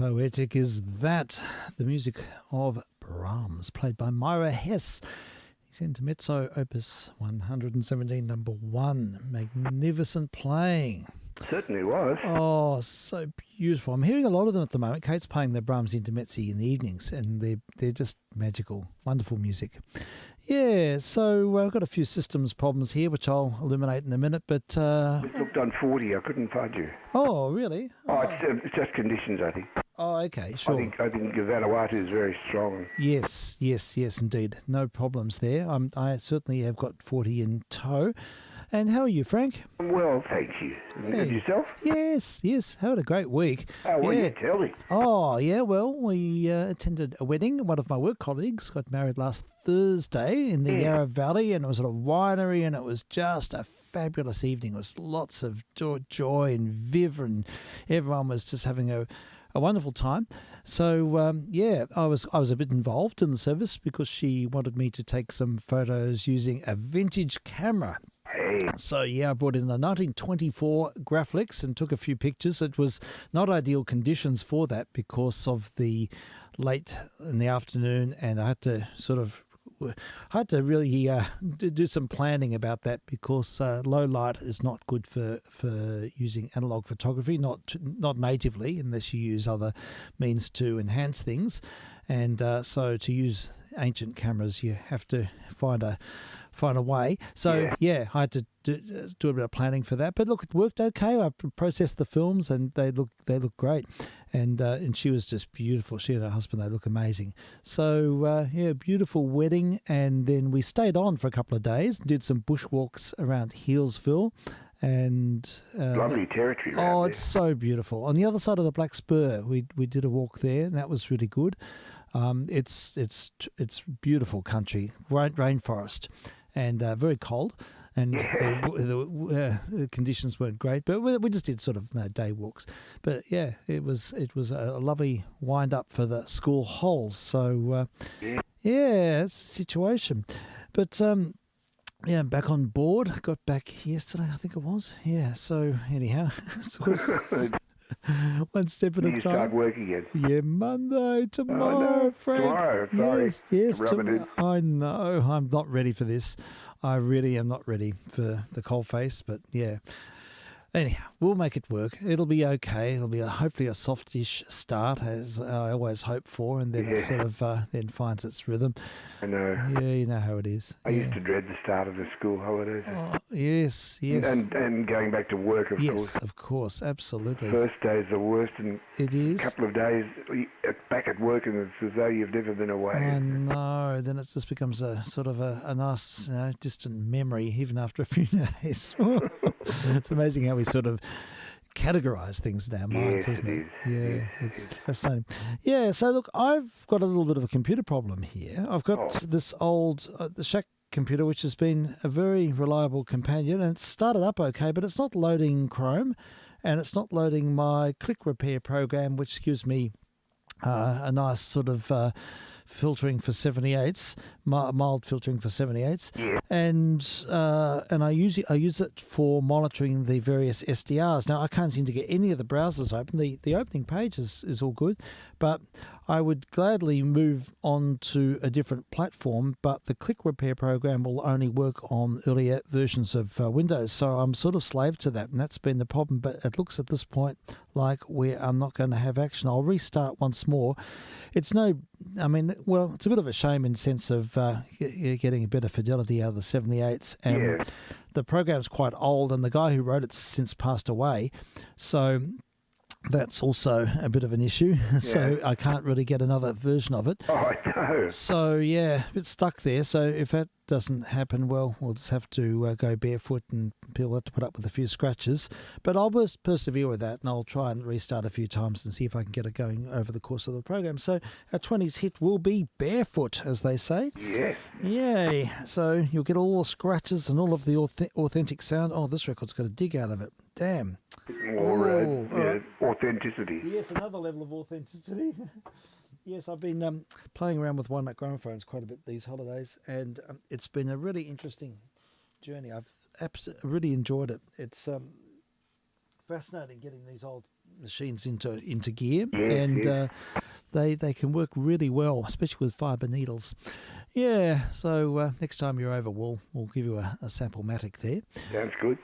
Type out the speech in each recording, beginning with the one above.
Poetic is that, the music of Brahms, played by Myra Hess. His Intermezzo, Opus 117, number 1. Magnificent playing. Certainly was. Oh, so beautiful. I'm hearing a lot of them at the moment. Kate's playing the Brahms Intermezzi in the evenings, and they're just magical, wonderful music. Yeah, so I've got a few systems problems here, which I'll illuminate in a minute, but... Just looked on 40, I couldn't find you. Oh, really? Oh, it's just conditions, I think. Oh, okay, sure. I think Vanuatu is very strong. Yes, indeed. No problems there. I certainly have got 40 in tow. And how are you, Frank? Well, thank you. Hey. And yourself? Yes. Had a great week. Oh, well, yeah. you tell me. Oh, yeah, well, we attended a wedding. One of my work colleagues got married last Thursday in the Yarra Valley, and it was at a winery, and it was just a fabulous evening. It was lots of joy and viv, and everyone was just having a wonderful time. So, I was a bit involved in the service because she wanted me to take some photos using a vintage camera. So, I brought in a 1924 Graflex and took a few pictures. It was not ideal conditions for that because of the late in the afternoon, and I had to really do some planning about that because low light is not good for using analog photography, not natively, unless you use other means to enhance things. And so to use ancient cameras, you have to find a way. So I had to do a bit of planning for that. But look, it worked okay. I processed the films, and they look great. And she was just beautiful. She and her husband, they look amazing. So beautiful wedding. And then we stayed on for a couple of days, did some bushwalks around Healesville. And lovely territory. Oh, it's so beautiful. On the other side of the Black Spur, we did a walk there, and that was really good. It's beautiful country, rainforest, and very cold, and the conditions weren't great, but we just did sort of day walks. But it was a lovely wind up for the school holes. So it's the situation. But I'm back on board. Got back yesterday, I think it was. Yeah. So anyhow, one step at a time. You start working again. Yeah, Monday, tomorrow, Frank. Tomorrow, sorry. Yes. I know. I'm not ready for this. I really am not ready for the cold face, but yeah. Anyhow, we'll make it work. It'll be okay. It'll be hopefully a softish start, as I always hope for, and then it sort of then finds its rhythm. I know. Yeah, you know how it is. I used to dread the start of the school holidays. Oh, yes. And going back to work, of course. Yes, of course, absolutely. First day's the worst, and it is. A couple of days back at work, and it's as though you've never been away. I know. Then it just becomes a sort of a nice, distant memory, even after a few days. It's amazing how we sort of categorise things in our minds, isn't it? Yeah, it's fascinating. Yeah, so look, I've got a little bit of a computer problem here. I've got this old the Shack computer, which has been a very reliable companion, and it's started up okay, but it's not loading Chrome, and it's not loading my click repair program, which gives me a nice sort of filtering for 78s, mild filtering for 78s, and I use it for monitoring the various SDRs. Now I can't seem to get any of the browsers open. The opening page is all good, but I would gladly move on to a different platform, but the click repair program will only work on earlier versions of Windows, so I'm sort of slave to that, and that's been the problem. But it looks at this point like we are not going to have action. I'll restart once more. It's a bit of a shame in sense of getting a better fidelity out of the 78s, and the program's quite old, and the guy who wrote it since passed away, so that's also a bit of an issue. So I can't really get another version of it. Oh, I know. So a bit stuck there. So if that doesn't happen, well, we'll just have to go barefoot, and people have to put up with a few scratches. But I'll persevere with that, and I'll try and restart a few times and see if I can get it going over the course of the program. So our 20s hit will be barefoot, as they say. Yes. Yay. So you'll get all the scratches and all of the authentic sound. Oh, this record's got a dig out of it. Damn. More authenticity. Yes, another level of authenticity. Yes, I've been playing around with one-note gramophones quite a bit these holidays, and it's been a really interesting journey. I've really enjoyed it. It's fascinating getting these old machines into gear, Yes, and yes. they can work really well, especially with fibre needles. Yeah, so next time you're over, we'll give you a sample-matic there. Sounds good.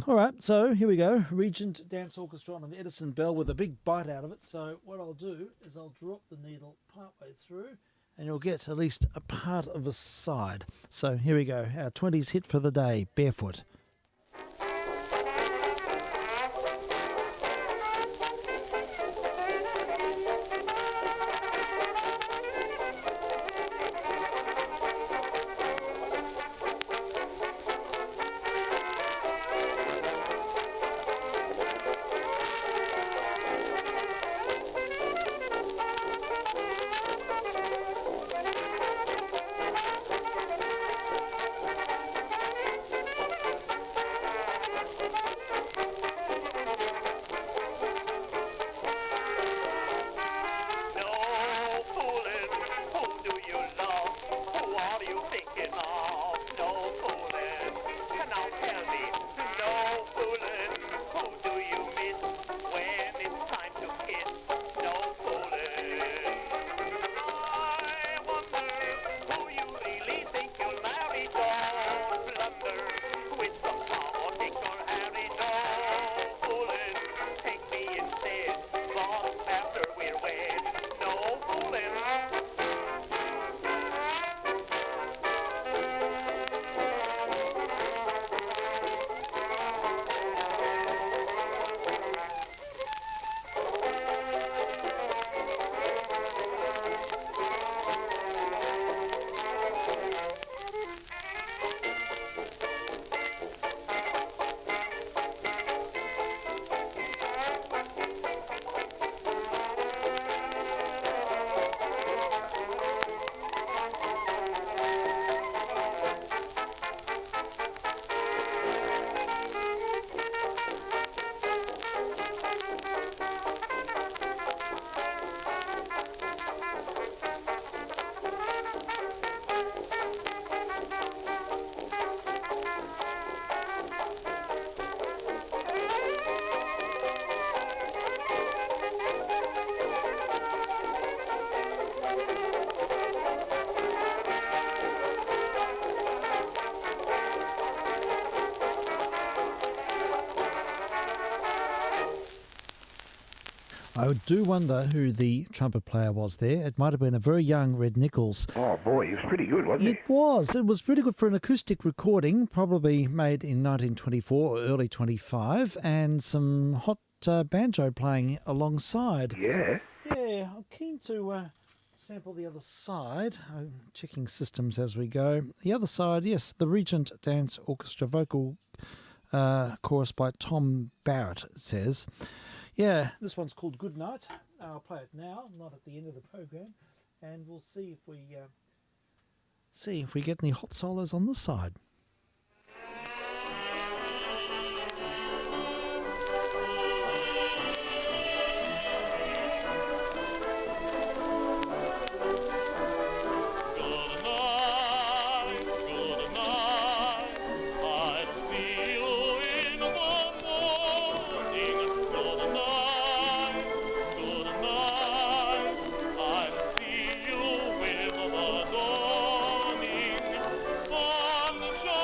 All right, so here we go. Regent Dance Orchestra on an Edison bell with a big bite out of it. So what I'll do is I'll drop the needle partway through, and you'll get at least a part of a side. So here we go. Our 20s hit for the day, Barefoot. I do wonder who the trumpet player was there. It might have been a very young Red Nichols. Oh, boy, he was pretty good, wasn't he? It was. It was pretty good for an acoustic recording, probably made in 1924 or early 25, and some hot banjo playing alongside. Yeah. Yeah, I'm keen to sample the other side. I'm checking systems as we go. The other side, yes, the Regent Dance Orchestra vocal chorus by Tom Barrett, it says. Yeah, this one's called Good Night. I'll play it now, not at the end of the program, and we'll see if we get any hot solos on this side. Sunshine.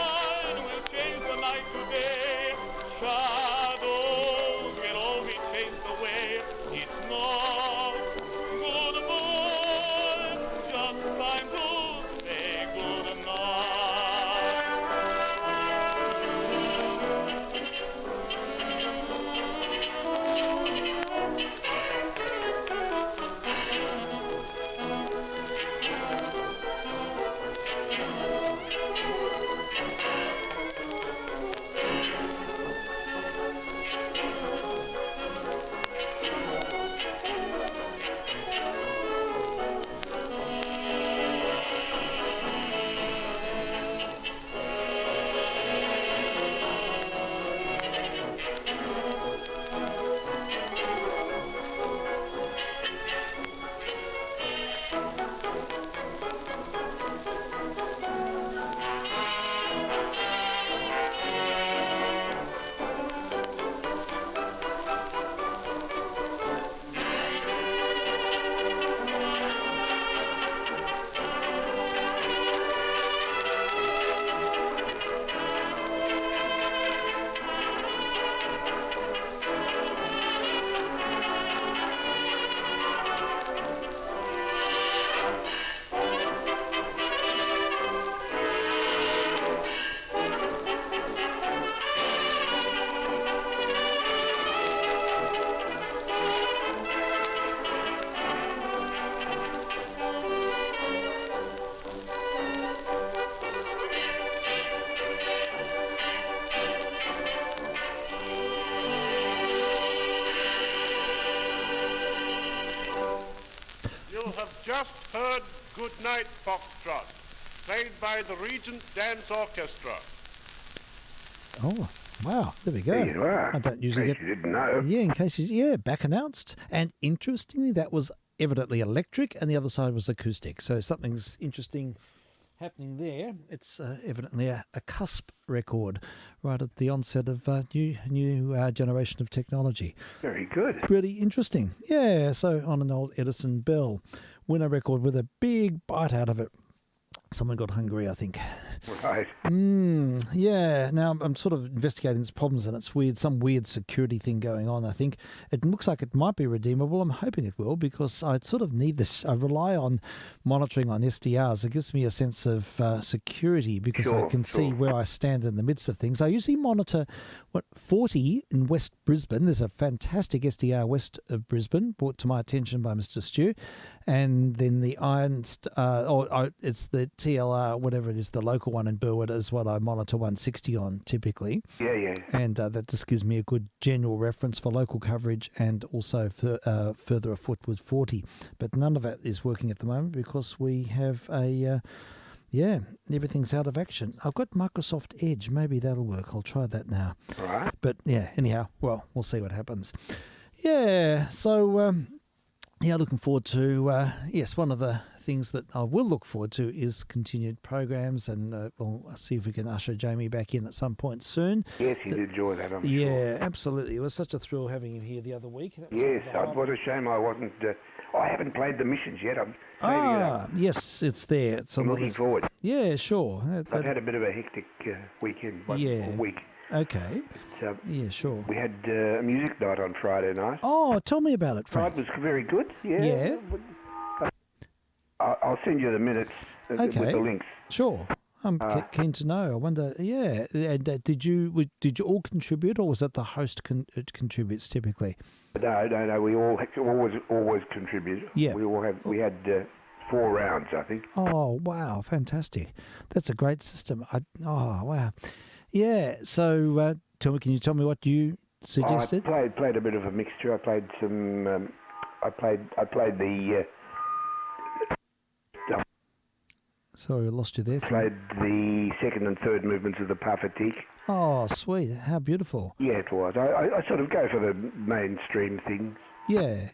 third Goodnight Foxtrot, played by the Regent Dance Orchestra. Oh, wow. There we go. There you are. I don't usually in case you didn't know. Yeah, in case you... Yeah, back announced. And interestingly, that was evidently electric and the other side was acoustic. So something's interesting happening there. It's evidently a cusp record right at the onset of new generation of technology. Very good. Really interesting. Yeah, so on an old Edison Bell. Winner record with a big bite out of it. Someone got hungry, I think. Right. Yeah. Now I'm sort of investigating its problems, and it's weird. Some weird security thing going on. I think it looks like it might be redeemable. I'm hoping it will, because I sort of need this. I rely on monitoring on SDRs. It gives me a sense of security, because I can see where I stand in the midst of things. I usually monitor 40 in West Brisbane. There's a fantastic SDR west of Brisbane, brought to my attention by Mr. Stew, and then the it's the TLR, whatever it is, the local one in Burwood is what I monitor 160 on typically. Yeah. And that just gives me a good general reference for local coverage, and also for, further afoot with 40. But none of it is working at the moment, because we have everything's out of action. I've got Microsoft Edge. Maybe that'll work. I'll try that now. Right. But yeah, anyhow, well, we'll see what happens. Yeah, so looking forward to, one of the things that I will look forward to is continued programs, and we'll see if we can usher Jamie back in at some point soon. Yes, he did enjoy that, I'm sure. Yeah, absolutely. It was such a thrill having him here the other week. Yes, it was a shame I wasn't... I haven't played the missions yet. I'm saving it up. Yes, it's there. I'm looking forward. Yeah, sure. I've had a bit of a hectic weekend, week. Okay. So yeah, sure. We had a music night on Friday night. Oh, tell me about it, Frank. It was very good, yeah. Yeah. I'll send you the minutes with the links. Sure. I'm keen to know. I wonder, yeah. And did you all contribute, or was it the host contributes typically? No. We all always contribute. Yeah. We had 4 rounds, I think. Oh wow, fantastic! That's a great system. Wow. Yeah. So, can you tell me what you suggested? I played a bit of a mixture. I played some. I played the. Sorry, I lost you there. Played the second and third movements of the Parfatique. Oh, sweet! How beautiful. Yeah, it was. I sort of go for the mainstream things. Yeah.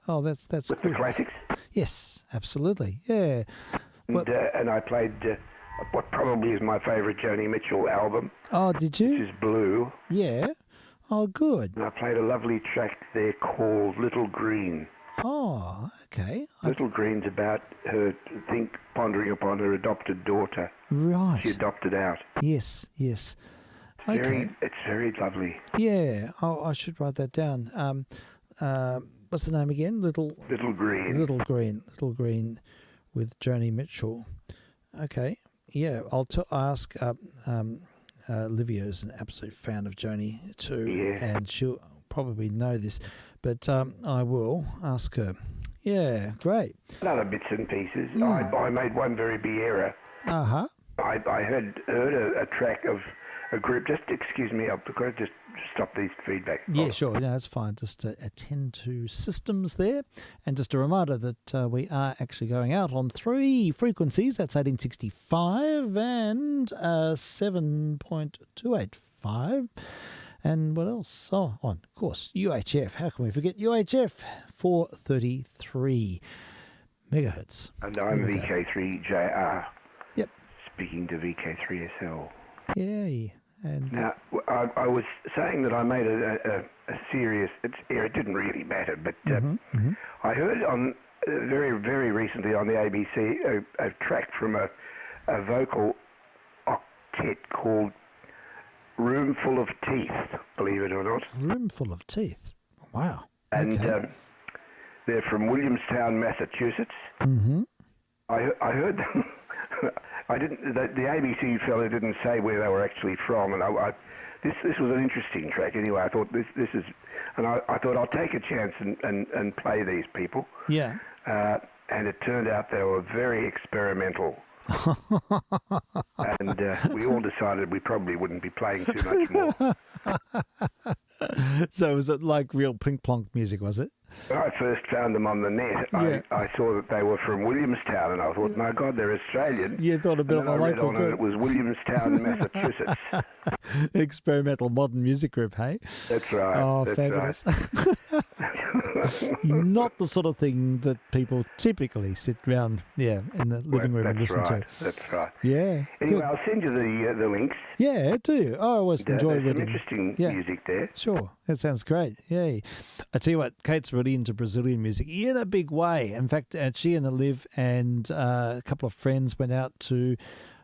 Oh, that's with good. The classics. Yes, absolutely. Yeah. And I played what probably is my favourite Joni Mitchell album. Oh, did you? Which is Blue. Yeah. Oh, good. And I played a lovely track there called Little Green. Oh, okay. Little Green's about her, pondering upon her adopted daughter. Right. She adopted out. Yes. Okay. It's very lovely. Yeah. Oh, I should write that down. What's the name again? Little Green. Little Green with Joni Mitchell. Okay. Yeah, I'll ask. Livia's an absolute fan of Joni too, and she'll probably know this, but I will ask her. Yeah, great. Other bits and pieces. I made one very big error. Uh-huh. I heard a track of a group. Just excuse me, I've got to just stop these feedback. Yeah, sure. No, that's fine. Just attend to systems there. And just a reminder that we are actually going out on 3 frequencies. That's 1865 and 7.285. And what else? Oh, of course, UHF. How can we forget UHF? 433 megahertz. And I'm VK3JR. Yep. Speaking to vk3sl. Yay. And now, I was saying that I made a serious error. It didn't really matter, but I heard on very, very recently on the ABC a track from a vocal octet called Room Full of Teeth, believe it or not. Room Full of Teeth. Wow. And they're from Williamstown, Massachusetts. Mm-hmm. I heard them. I didn't. The ABC fellow didn't say where they were actually from, and this was an interesting track. Anyway, I thought this is, and I thought I'll take a chance and play these people. Yeah. And it turned out they were very experimental. And we all decided we probably wouldn't be playing too much more. So was it like real plink plonk music, was it? When I first found them on the net, Yeah. I saw that they were from Williamstown, and I thought, my God, they're Australian. Yeah, thought a bit and of then a I read local on and group. it was Williamstown, Massachusetts. Experimental modern music group, hey? That's right. Oh, that's fabulous. Right. Not the sort of thing that people typically sit around, in the living room and That's listen right. to. That's right. Yeah. Anyway, good. I'll send you the links. Yeah, do. I always enjoy There's some reading. interesting Yeah. music there. Sure, that sounds great. Yay. I tell you what, Kate's really into Brazilian music in a big way. In fact, she and Liv and a couple of friends went out to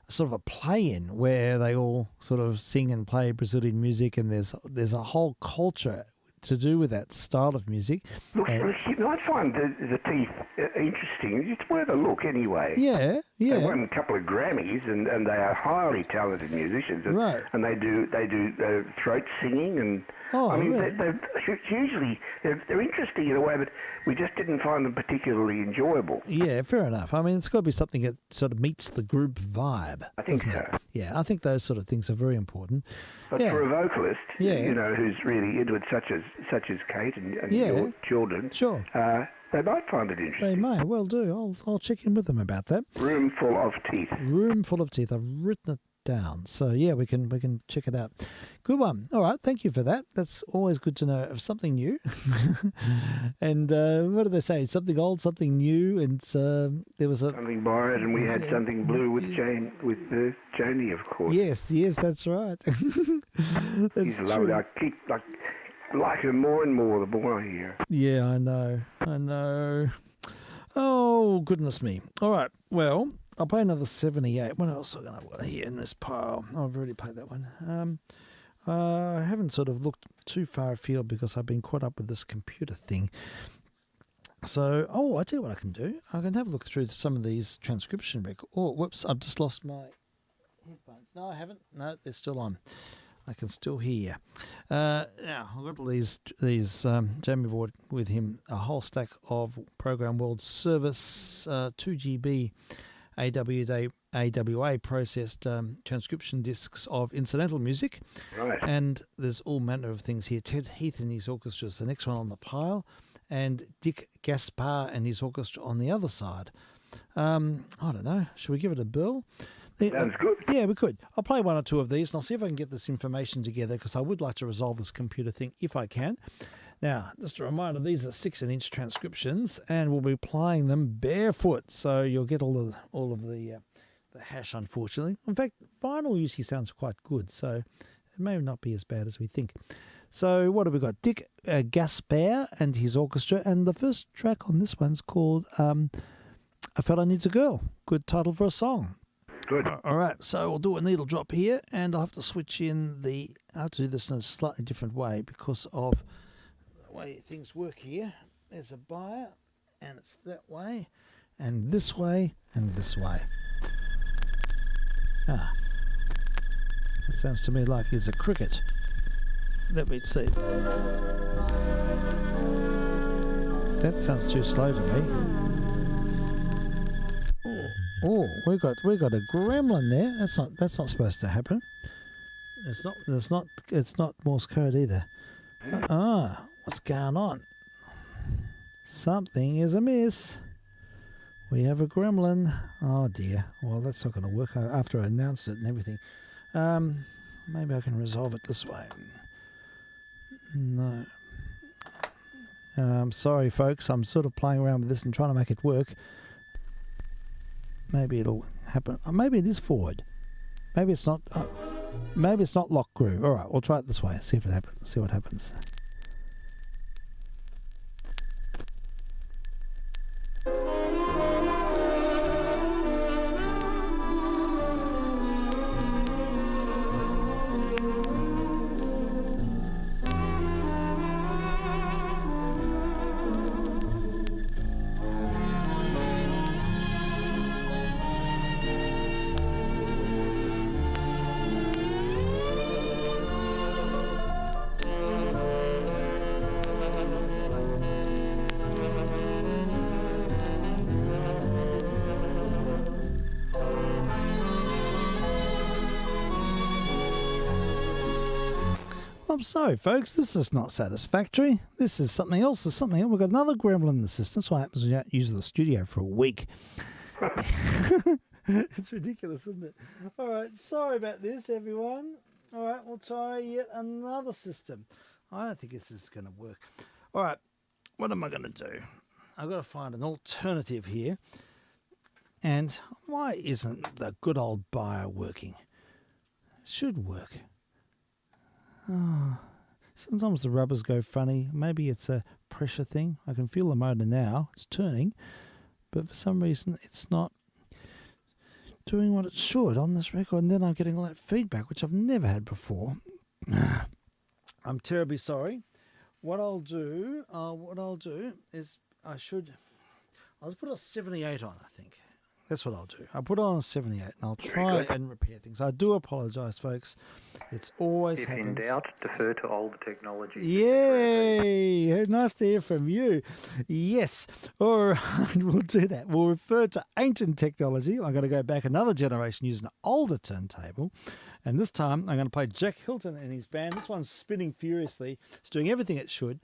sort of a play-in where they all sort of sing and play Brazilian music, and there's a whole culture to do with that style of music. Look, And- I find the teeth interesting. It's worth a look anyway. yeah, They yeah. won a couple of Grammys, and they are highly talented musicians. And, Right. And they do throat singing, and Oh, I mean, really? they're usually they're interesting in a way, but we just didn't find them particularly enjoyable. Yeah, fair enough. I mean, it's got to be something that sort of meets the group vibe. I think doesn't so. it? Yeah, I think those sort of things are very important. But Yeah. for a vocalist, Yeah. who's really into it, such as Kate and Yeah. your children, Sure. they might find it They interesting. may well do. I'll check in with them about that. Room full of teeth. Room full of teeth. I've written it down. So yeah, we can check it out. Good one. All right, thank you for that. That's always good to know of something new. And what do they say? Something old, something new. And there was a Something borrowed, and we had something blue with Joni, of course. yes, that's right. That's He's lovely. true. I keep like her more and more the more I hear. Yeah, I know. Oh, goodness me. All right, well, I'll play another 78. What else have I got here in this pile? Oh, I've already played that one. I haven't sort of looked too far afield because I've been caught up with this computer thing. So, I tell you what I can do. I can have a look through some of these transcription records. Oh, whoops, I've just lost my headphones. No, I haven't. No, they're still on. I can still hear. Now, I've got Jamie brought with him a whole stack of Program World Service 2GB AWA processed transcription discs of incidental music. Right. And there's all manner of things here. Ted Heath and his orchestra is the next one on the pile, and Dick Gaspar and his orchestra on the other side. I don't know. Should we give it a bill? Sounds good. Yeah, we could. I'll play one or two of these, and I'll see if I can get this information together, because I would like to resolve this computer thing if I can. Now, just a reminder, these are 6-inch transcriptions, and we'll be playing them barefoot, so you'll get all of the hash, unfortunately. In fact, vinyl usually sounds quite good, so it may not be as bad as we think. So what have we got? Dick Gaspar and his orchestra, and the first track on this one's called A Fella Needs a Girl. Good title for a song. Good. All right, so we'll do a needle drop here, and I'll have to switch in I have to do this in a slightly different way because of the way things work here. There's a buyer, and it's that way, and this way, and this way. That sounds to me like it's a cricket. Let me see. That sounds too slow to me. Oh, we got a gremlin there. That's not supposed to happen. It's not Morse code either. What's going on? Something is amiss. We have a gremlin. Oh dear. Well, that's not going to work after I announced it and everything. Maybe I can resolve it this way. No. Sorry, folks. I'm sort of playing around with this and trying to make it work. Maybe it'll happen. Maybe it is forward. Maybe it's not. Maybe it's not lock groove. All right, we'll try it this way. See if it happens. See what happens. I'm sorry, folks. This is not satisfactory. This is something else. There's something else. We've got another gremlin in the system. That's what happens when you don't use the studio for a week. It's ridiculous, isn't it? All right. Sorry about this, everyone. All right. We'll try yet another system. I don't think this is going to work. All right. What am I going to do? I've got to find an alternative here. And why isn't the good old bio working? It should work. Oh, sometimes the rubbers go funny. Maybe it's a pressure thing. I can feel the motor now. It's turning. But for some reason, it's not doing what it should on this record. And then I'm getting all that feedback, which I've never had before. I'm terribly sorry. What I'll do is I'll just put a 78 on, I think. That's what I'll do. I'll put on a 78 and I'll try and repair things. I do apologise, folks. It's always happens. If in doubt, defer to older technology. Yay! Nice to hear from you. Yes. All right, we'll do that. We'll refer to ancient technology. I'm going to go back another generation using an older turntable. And this time I'm going to play Jack Hilton and his band. This one's spinning furiously. It's doing everything it should.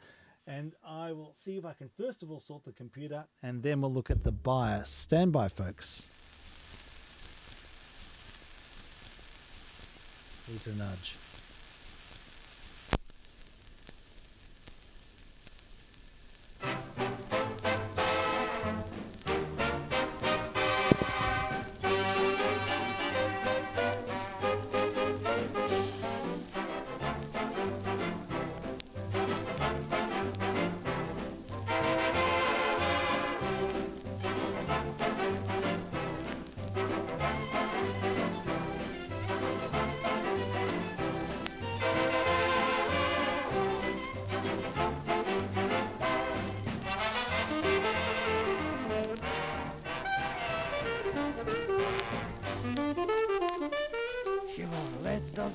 And I will see if I can first of all sort the computer, and then we'll look at the BIOS. Stand by, folks. Needs a nudge.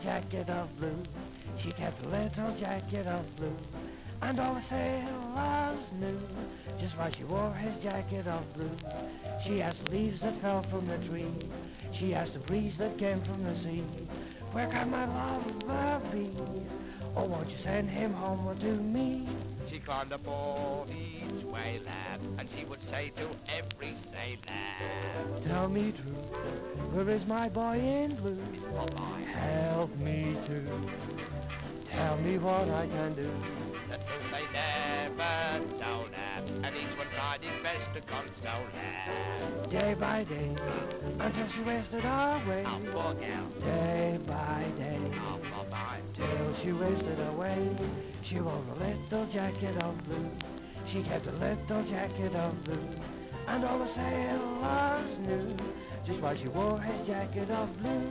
Jacket of blue, she kept a little jacket of blue, and all the sailors knew just why she wore his jacket of blue. She asked the leaves that fell from the tree, she asked the breeze that came from the sea, where can my lover be? Oh, won't you send him home to me? She climbed aboard each whale lad, and she would say to every sailor, tell me true, where is my boy in blue? oh my, Help me to tell me what I can do. the truth they never told her, and each one tried his best to console her. Day by day, until she wasted away. Oh, poor girl, Day by day, oh, my mind. till she wasted away. She wore a little jacket of blue. She kept a little jacket of blue. And all the sailors knew just why she wore his jacket of blue.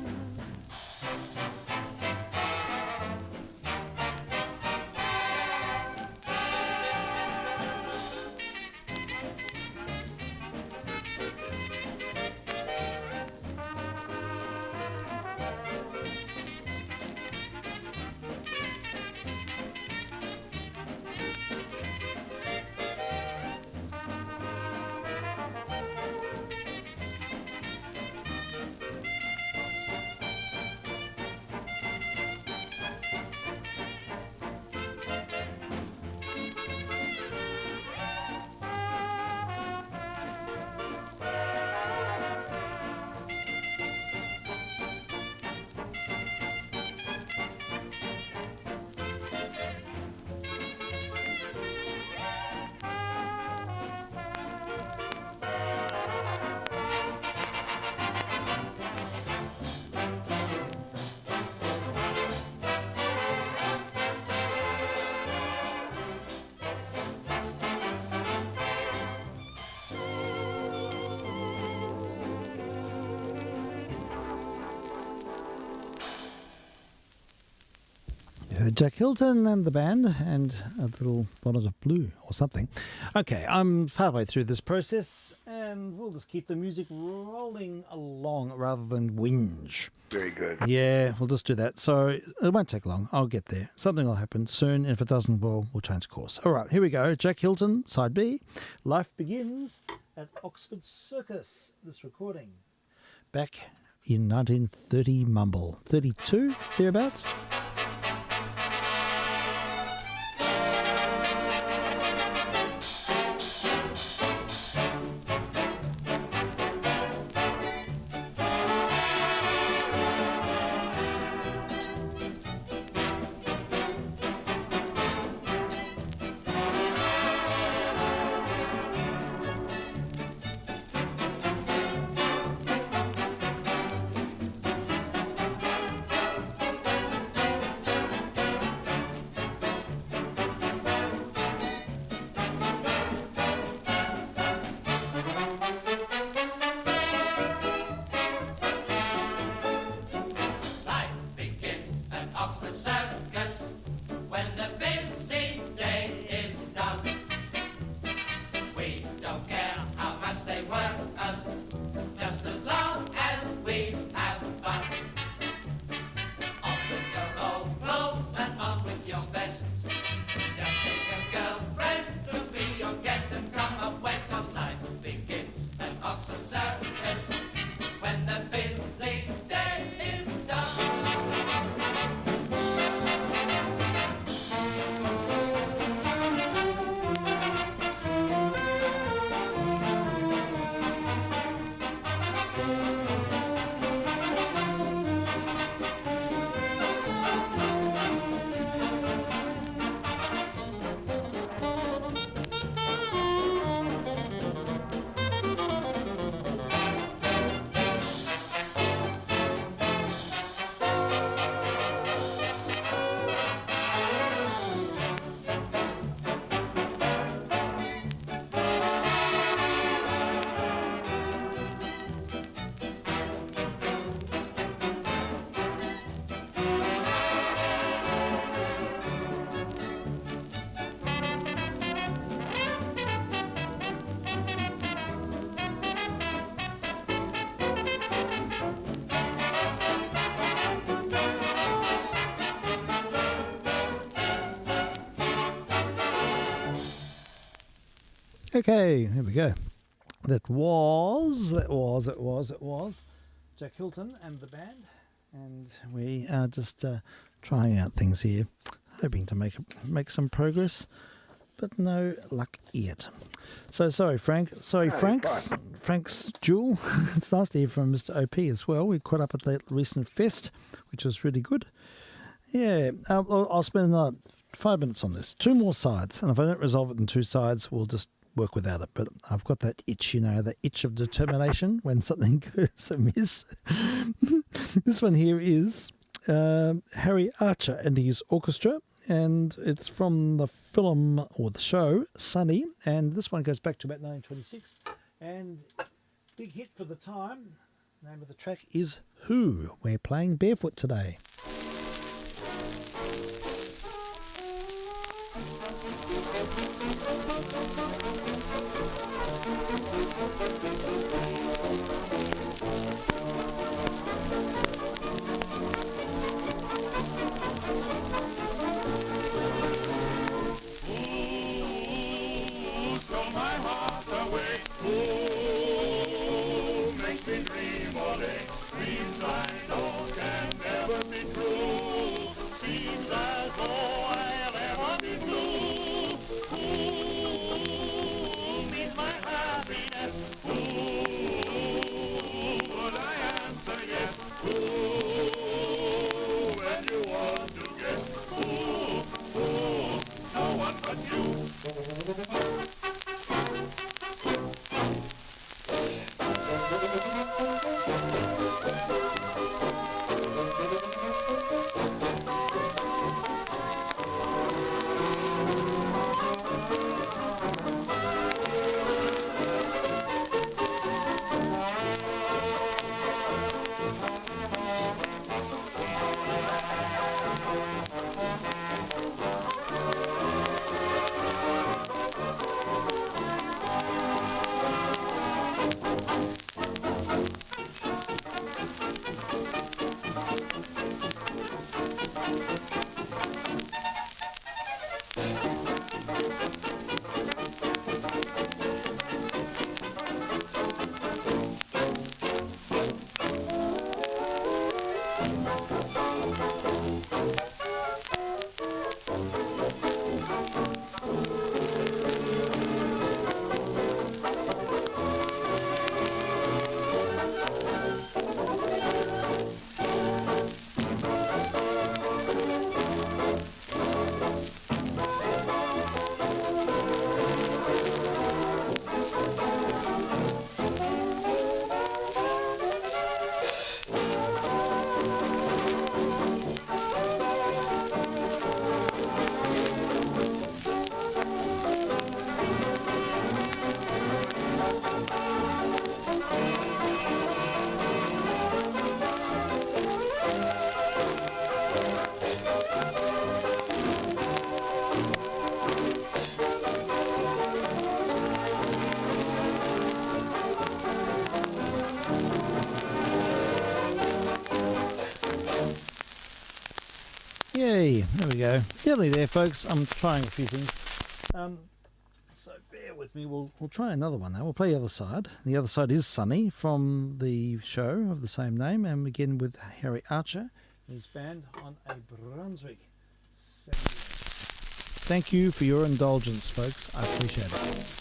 Jack Hilton and the band, and a little bonnet of blue or something. Okay, I'm partway through this process, and we'll just keep the music rolling along rather than whinge. Very good. Yeah, we'll just do that. So it won't take long. I'll get there. Something will happen soon. If it doesn't, we'll change course. All right, here we go. Jack Hilton, side B. Life begins at Oxford Circus. This recording back in 1930 mumble. 32, thereabouts. Okay, here we go. That was Jack Hilton and the band, and we are just trying out things here, hoping to make some progress, but no luck yet. So sorry, Frank. Sorry, No, Frank's Jewel. It's nice to hear from Mr. OP as well. We caught up at the recent fest, which was really good. Yeah, I'll spend another 5 minutes on this. 2 more sides, and if I don't resolve it in 2 sides, we'll just work without it. But I've got that itch, that itch of determination when something goes amiss. This one here is Harry Archer and his orchestra, and it's from the film or the show Sunny, and this one goes back to about 1926, and big hit for the time. Name of the track is Who. We're playing barefoot today. Yay, there we go. Nearly there, folks. I'm trying a few things. So bear with me. We'll try another one now. We'll play the other side. The other side is Sunny from the show of the same name, and we begin with Harry Archer and his band on a Brunswick 78. Thank you for your indulgence, folks. I appreciate it.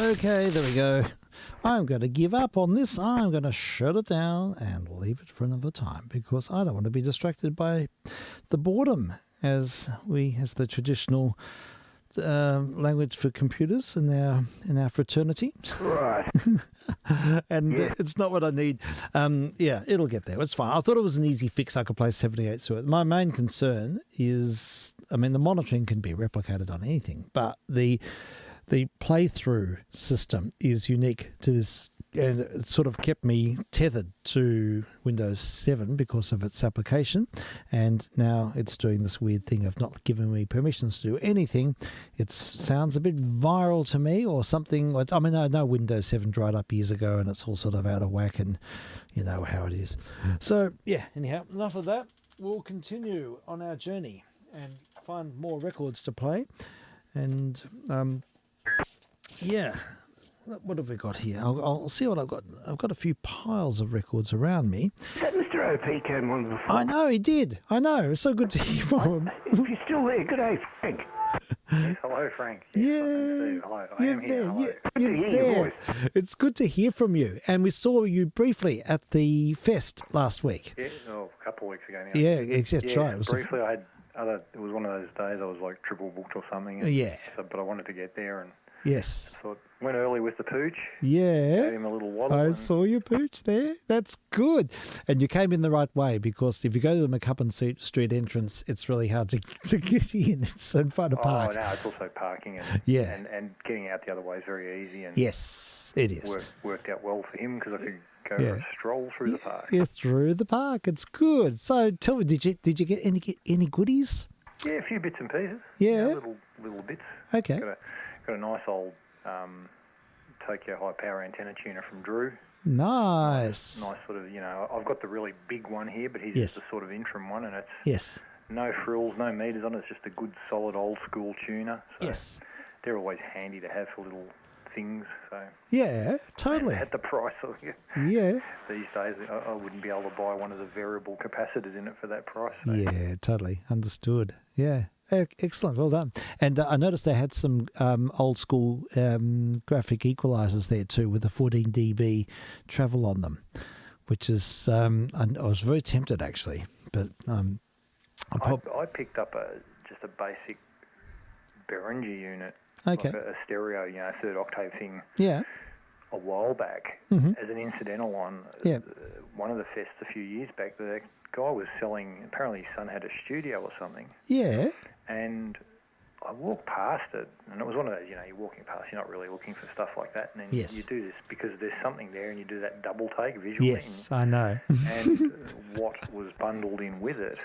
Okay, there we go. I'm going to give up on this. I'm going to shut it down and leave it for another time because I don't want to be distracted by the boredom as the traditional language for computers in our fraternity. Right. And it's not what I need. Yeah, it'll get there. It's fine. I thought it was an easy fix. I could play 78 to it. My main concern is, the monitoring can be replicated on anything, but the playthrough system is unique to this, and it sort of kept me tethered to Windows 7 because of its application, and now it's doing this weird thing of not giving me permissions to do anything. It sounds a bit viral to me or something. I know Windows 7 dried up years ago and it's all sort of out of whack, and you know how it is. So, yeah, anyhow, enough of that. We'll continue on our journey and find more records to play. And yeah, what have we got here? I'll see what I've got. I've got a few piles of records around me. Is that Mr. OP came on before? I know, he did. I know. It's so good to hear from him. If you're still there, good day, Frank. Yes, hello, Frank. Yeah. Yes, hello. I am here. Hello. Good to hear your voice. It's good to hear from you. And we saw you briefly at the fest last week. Yeah, a couple of weeks ago now. Yeah, that's right. It was briefly, I had it was one of those days I was like triple booked or something. And Yeah. but I wanted to get there and Yes. thought, went early with the pooch. Yeah. Gave him a little waddle. I and saw your pooch there. That's good. And you came in the right way, because if you go to the McCubbin Street entrance, it's really hard to get in. It's in front of park. Oh, no, it's also parking. And, Yeah. and getting out the other way is very easy. And Yes, it is. Worked out well for him because I could go Yeah. for a stroll through the park. Yeah, through the park. It's good. So tell me, did you get any goodies? Yeah, a few bits and pieces. Yeah. Little bits. Okay. Got a nice old Tokyo high power antenna tuner from Drew. Nice. Nice sort of, I've got the really big one here, but he's Yes. just a sort of interim one, and it's Yes. no frills, no meters on it. It's just a good, solid, old school tuner. So Yes. they're always handy to have for little things. So Yeah, totally. at the price of Yeah. these days, I wouldn't be able to buy one of the variable capacitors in it for that price. So. Yeah, totally. Understood. Yeah. Excellent. Well done. And I noticed they had some old school graphic equalizers there too, with the 14 dB travel on them, which is, I was very tempted actually, but I picked up just a basic Behringer unit, Okay. like a stereo, third octave thing, yeah. a while back Mhm. as an incidental on Yeah. one of the fests a few years back. The guy was selling, apparently his son had a studio or something, Yeah. and I walked past it, and it was one of those, you're walking past, you're not really looking for stuff like that, and then Yes. you do this because there's something there, and you do that double take visually. Yes, I know. And what was bundled in with it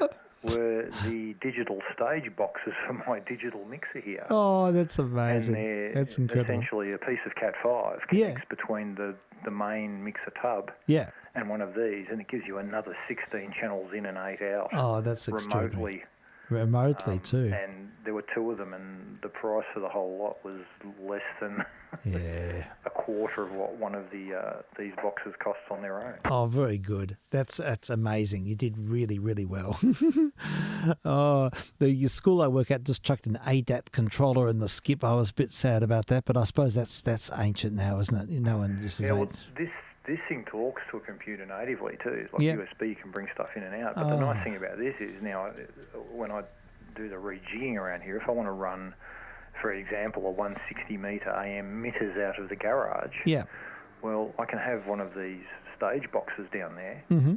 were the digital stage boxes for my digital mixer here. Oh, that's And amazing. they're That's incredible. essentially a piece of Cat 5 Yeah. connects between the main mixer tub Yeah. and one of these, and it gives you another 16 channels in and 8 out Oh, that's extraordinary. remotely. Remotely too. And there were two of them, and the price for the whole lot was less than Yeah. a quarter of what one of these boxes costs on their own. Oh, very good. That's amazing. You did really, really well. Oh, the school I work at just chucked an ADAT controller in the skip. I was a bit sad about that, but I suppose that's ancient now, isn't it? No one uses Yeah, well, it. this thing talks to a computer natively too. It's like Yeah. USB, you can bring stuff in and out. But the nice thing about this is now, when I do the rejigging around here, if I want to run, for example, a 160 metre AM emitters out of the garage, Yeah. well, I can have one of these stage boxes down there, Mm-hmm.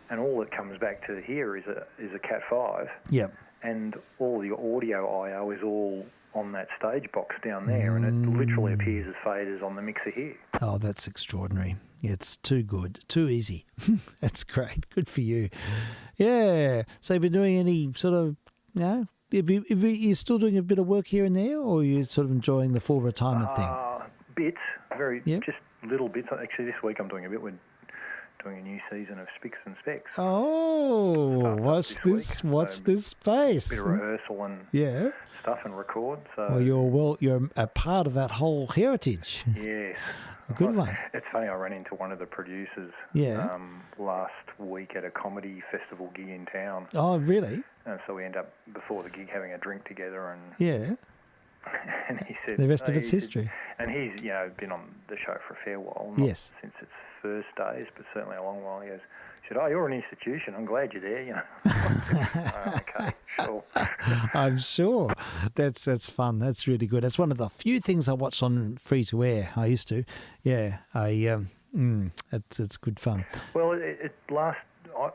and all that comes back to here is a Cat 5, Yep. and all the audio I/O is all on that stage box down there, and it literally appears as faders on the mixer here. Oh, that's extraordinary. It's too good, too easy. That's great. Good for you. Yeah. So you've been doing any sort of, you're still doing a bit of work here and there, or are you sort of enjoying the full retirement thing? Bits, Yep. just little bits. Actually, this week I'm doing a bit. We're doing a new season of Spicks and Specs. Oh, Starts up watch this! week, Watch so this space. Bit of rehearsal and Yeah. stuff and record. So Well, you're a part of that whole heritage. yes, A good one. It's funny. I ran into one of the producers Yeah. last week at a comedy festival gig in town, Oh, really? and so we end up before the gig having a drink together, and Yeah. and he said The rest of it's he said- history. And he's been on the show for a fair while, not Yes. since its first days, but certainly a long while. He goes, said, "Oh, you're an institution. I'm glad you're there." Oh, okay, sure. I'm sure. That's fun. That's really good. That's one of the few things I watch on free to air. I used to. Yeah. It's good fun. Well,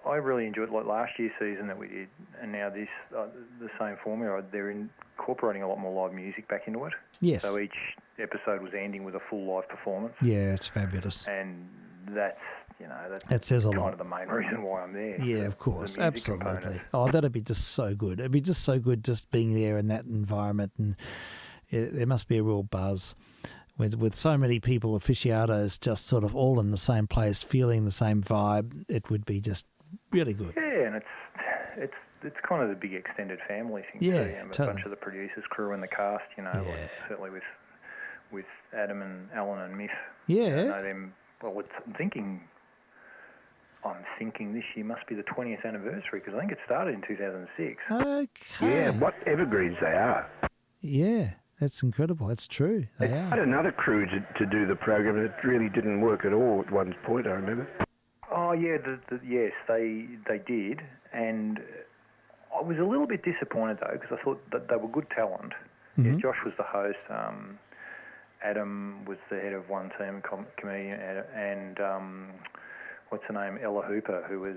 I really enjoyed like last year's season that we did, and now this the same formula. They're incorporating a lot more live music back into it. Yes. So each episode was ending with a full live performance, Yeah, it's fabulous. and that's That says a kind lot. of the main reason why I'm there. Yeah, the- of course. the music Absolutely. component. Oh, that'd be just so good. It'd be just so good just being there in that environment, and there must be a real buzz with so many people, aficionados, just sort of all in the same place, feeling the same vibe. It would be just really good. Yeah, and it's kind of the big extended family thing. Yeah, too. A totally. bunch of the producers, crew, and the cast. Yeah. Like certainly with Adam and Alan and Miff. Yeah. I know them. Well, I'm thinking this year must be the 20th anniversary, because I think it started in 2006. Okay. Yeah, what evergreens they are. Yeah, that's incredible. That's true. They They had are. another crew to do the program, and it really didn't work at all at one point, I remember. Oh yeah, yes, they did, and I was a little bit disappointed though, because I thought that they were good talent. Yeah, Josh was the host. Adam was the head of one team, comedian, and what's her name, Ella Hooper, who was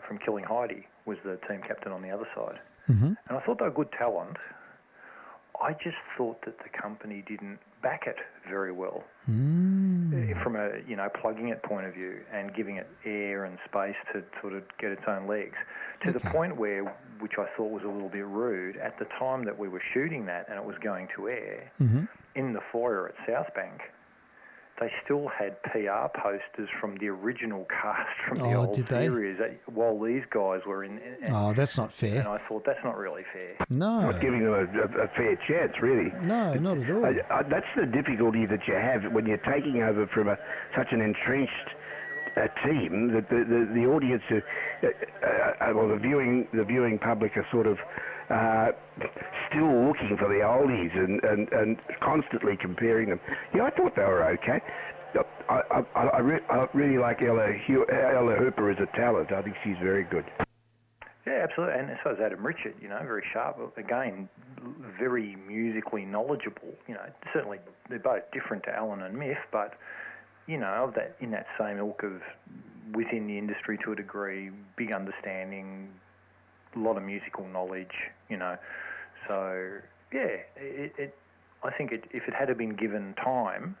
from Killing Heidi, was the team captain on the other side. Mm-hmm. And I thought they were good talent. I just thought that the company didn't back it very well from a plugging it point of view and giving it air and space to sort of get its own legs, to the point where, which I thought was a little bit rude, at the time that we were shooting that and it was going to air, in the foyer at South Bank, they still had PR posters from the original cast from the old did they? series while these guys were in. Oh, that's not fair. And I thought, that's not really fair. No. Not giving them a fair chance, really. No, not at all. That's the difficulty that you have when you're taking over from such an entrenched team that the audience, well, the viewing public are sort of still looking for the oldies and constantly comparing them. Yeah, I thought they were okay. I really like Ella Hooper as a talent. I think she's very good. Yeah, absolutely. And so is Adam Richard, very sharp. Again, very musically knowledgeable. Certainly they're both different to Alan and Miff, but, of that in that same ilk of within the industry to a degree, big understanding, a lot of musical knowledge, So, yeah, I think if it had been given time,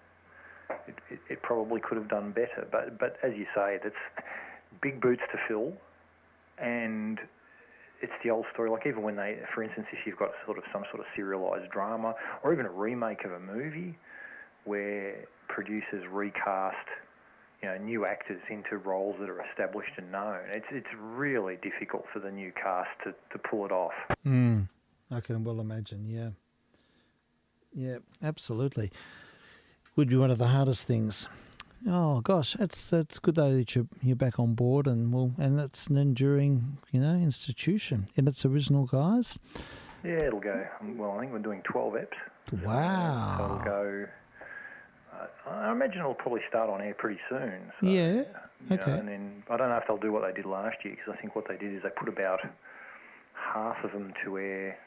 it probably could have done better. But as you say, that's big boots to fill, and it's the old story. Like even when for instance, if you've got some sort of serialised drama or even a remake of a movie where producers recast, new actors into roles that are established and known, it's really difficult for the new cast to pull it off. I can well imagine, yeah. Yeah, absolutely. would be one of the hardest things. Oh gosh, that's good though that you're back on board, and it's an enduring, institution in its original guise. Yeah, it'll go. Well, I think we're doing 12 eps. Wow. So it'll go. I imagine it'll probably start on air pretty soon. So, Yeah. Okay. And then I don't know if they'll do what they did last year, because I think what they did is they put about half of them to air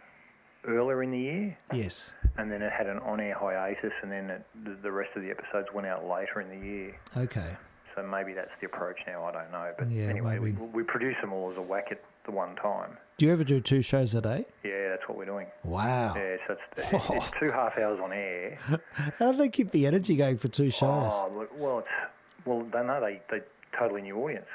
earlier in the year. Yes. And then it had an on-air hiatus, and then the rest of the episodes went out later in the year. Okay. So maybe that's the approach now, I don't know. But Yeah, anyway, maybe. we produce them all as a whack at the one time. Do you ever do 2 shows a day? Yeah, that's what we're doing. Wow. Yeah, so it's 2 half hours on air. How do they keep the energy going for 2 shows? Oh, look, they know they totally new audience.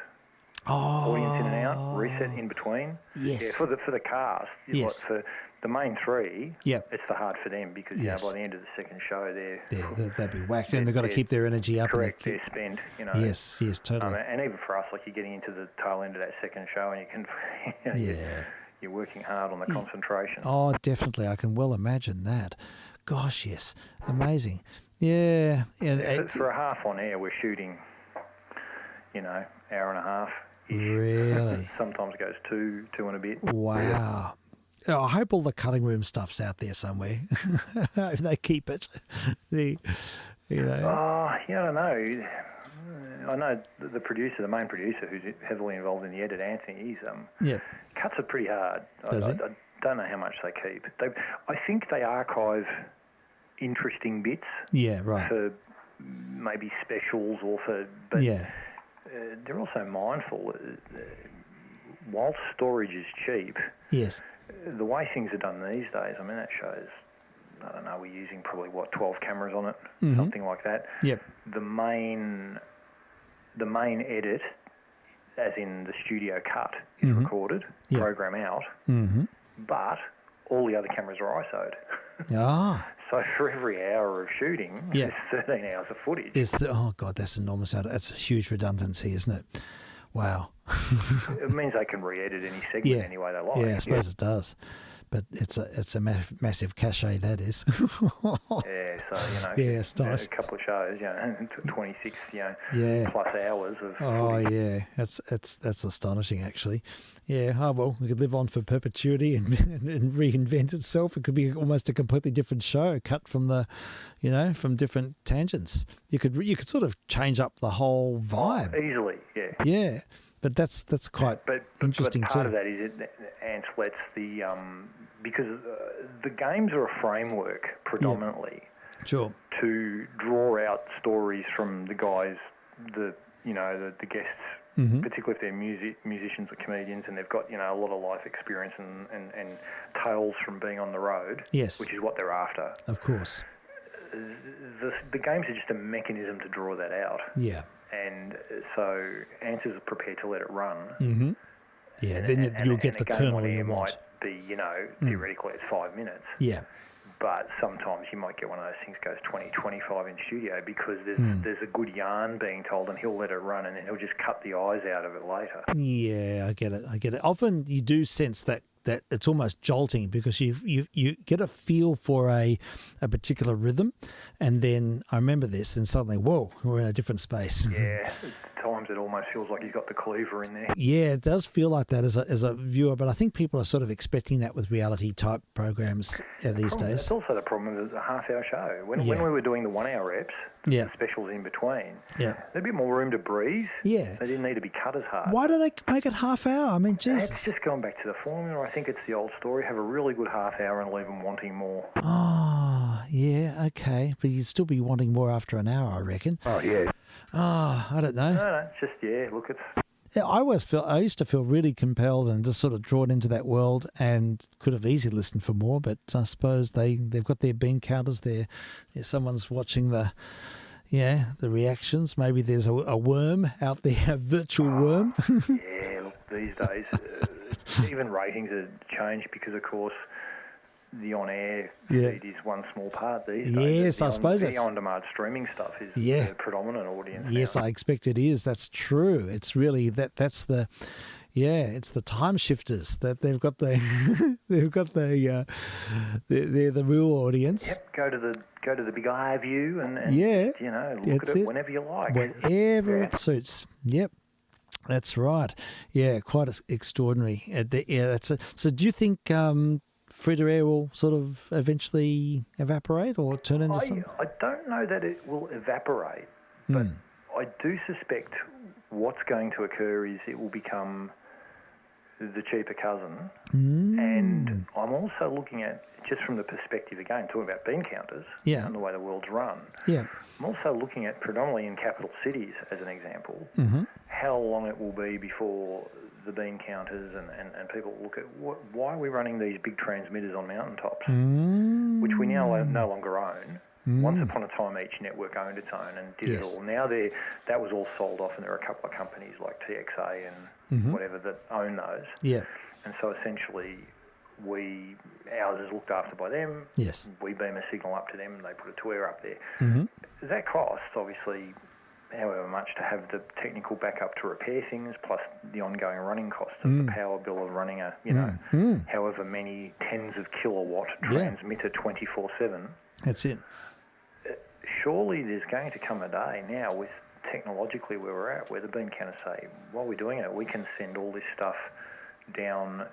Oh. Audience in and out, reset in between. Yes. Yeah, for the cast. Yes. For the main 3, Yep. it's the hard for them, because Yes. by the end of the second show, They'd be whacked, and they've got to keep their energy up. correct, they're spent. Yes, totally. And even for us, like, you're getting into the tail end of that second show, and you can, Yeah. you're working hard on the concentration. Oh, definitely. I can well imagine that. Gosh, yes. Amazing. Yeah. For a half on air, we're shooting, hour and a half. Really? Sometimes goes two and a bit. Wow. I hope all the cutting room stuff's out there somewhere. If they keep it. Oh, yeah, I don't know. I know the producer, the main producer, who's heavily involved in the edit, Anthony, Yeah. cuts it pretty hard. Does he? I don't know how much they keep. I think they archive interesting bits Yeah, right. for maybe specials but Yeah. they're also mindful. While storage is cheap, Yes. the way things are done these days, I mean, that shows, I don't know, we're using probably, 12 cameras on it, something like that. Yep. The main edit, as in the studio cut, is recorded, Yep. program out, but all the other cameras are ISO'd. Ah. So for every hour of shooting, Yeah. there's 13 hours of footage. Oh, God, that's enormous. That's a huge redundancy, isn't it? Wow. It means they can re-edit any segment Yeah. any way they like. Yeah, I suppose it does. But it's a massive cachet, that is. Yeah, so, Yeah, it's nice. a couple of shows, 26, Yeah. plus hours of Oh, footage. yeah. That's astonishing, actually. Yeah, well, it could live on for perpetuity and reinvent itself. It could be almost a completely different show, cut from from different tangents. You could sort of change up the whole vibe. Easily, yeah. Yeah, but that's quite interesting but part too. of that is Ant lets because the games are a framework predominantly Sure. to draw out stories from the guys, the guests, particularly if they're musicians or comedians, and they've got a lot of life experience and tales from being on the road. Yes. Which is what they're after. Of course. The games are just a mechanism to draw that out. Yeah. And so Ants is prepared to let it run. Mm-hmm. Yeah, And- then and- you'll and get a the game kernel on you air want. might be, theoretically it's 5 minutes. Yeah. But sometimes you might get one of those things goes 20, 25 in studio because there's a good yarn being told, and he'll let it run, and then he'll just cut the eyes out of it later. Yeah, I get it. Often you do sense that it's almost jolting because you get a feel for a particular rhythm, and then I remember this, and suddenly, whoa, we're in a different space. Yeah, at times it almost feels like he's got the cleaver in there. Yeah, it does feel like that as a viewer, but I think people are sort of expecting that with reality type programs these days. That's also the problem with a half-hour show. When Yeah. we were doing the 1 hour reps, Yeah. the specials in between, Yeah. there'd be more room to breathe. Yeah. They didn't need to be cut as hard. Why do they make it half hour? I mean, It's Jesus. just going back to the formula. I think it's the old story. Have a really good half hour and leave them wanting more. Oh, yeah, okay. But you'd still be wanting more after an hour, I reckon. Oh, yeah. Oh, I don't know. No, it's just, look, it's... Yeah, I used to feel really compelled and just sort of drawn into that world, and could have easily listened for more, but I suppose they've got their bean counters there. Yeah, someone's watching the reactions. Maybe there's a worm out there, a virtual worm. Yeah, look, these days, even ratings have changed because, of course, the on-air feed is one small part these days. Yes, I suppose the on-demand streaming stuff is the predominant audience. Yes, now. I expect it is. That's true. It's really that's the. Yeah, it's the time shifters that they've got they're the real audience. Yep, go to go to the big eye view and Yeah, you know, look that's at it it. whenever you like. Whenever it suits. Yep. That's right. Yeah, quite extraordinary. So do you think free-to-air will sort of eventually evaporate or turn into something? I don't know that it will evaporate, but I do suspect what's going to occur is it will become the cheaper cousin. And I'm also looking at, just from the perspective, again, talking about bean counters and the way the world's run. Yeah. I'm also looking at, predominantly in capital cities, as an example, how long it will be before the bean counters and people look at why are we running these big transmitters on mountaintops, which we now no longer own. Once upon a time, each network owned its own and did it all. Now that was all sold off, and there are a couple of companies like TXA and whatever that own those. Yeah. And so essentially, ours is looked after by them. Yes. We beam a signal up to them, and they put a TWR up there. That costs, obviously, however much to have the technical backup to repair things, plus the ongoing running costs of the power bill of running a, however many tens of kilowatt transmitter 24/7. That's it. Surely there's going to come a day now with technologically where we're at, where the beam counters say, while we're doing it, we can send all this stuff down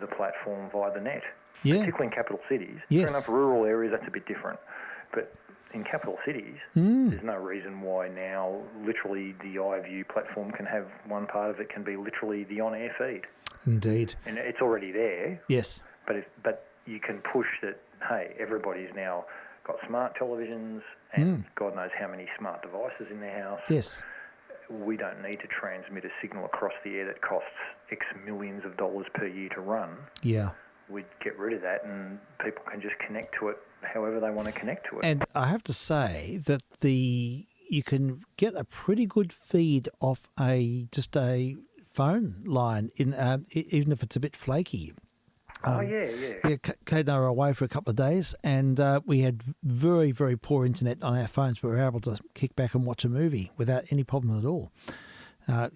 the platform via the net, particularly in capital cities. Yes. Fair enough, rural areas, that's a bit different. But in capital cities, there's no reason why now literally the iView platform can have one part of it can be literally the on-air feed. Indeed. And it's already there. Yes. But you can push that, hey, everybody's now got smart televisions and God knows how many smart devices in their house. Yes. We don't need to transmit a signal across the air that costs X millions of dollars per year to run. Yeah. We'd get rid of that and people can just connect to it however they want to connect to it. And I have to say that you can get a pretty good feed off just a phone line even if it's a bit flaky. Yeah, Kate and I were away for a couple of days, and we had very, very poor internet on our phones, but we were able to kick back and watch a movie without any problem at all.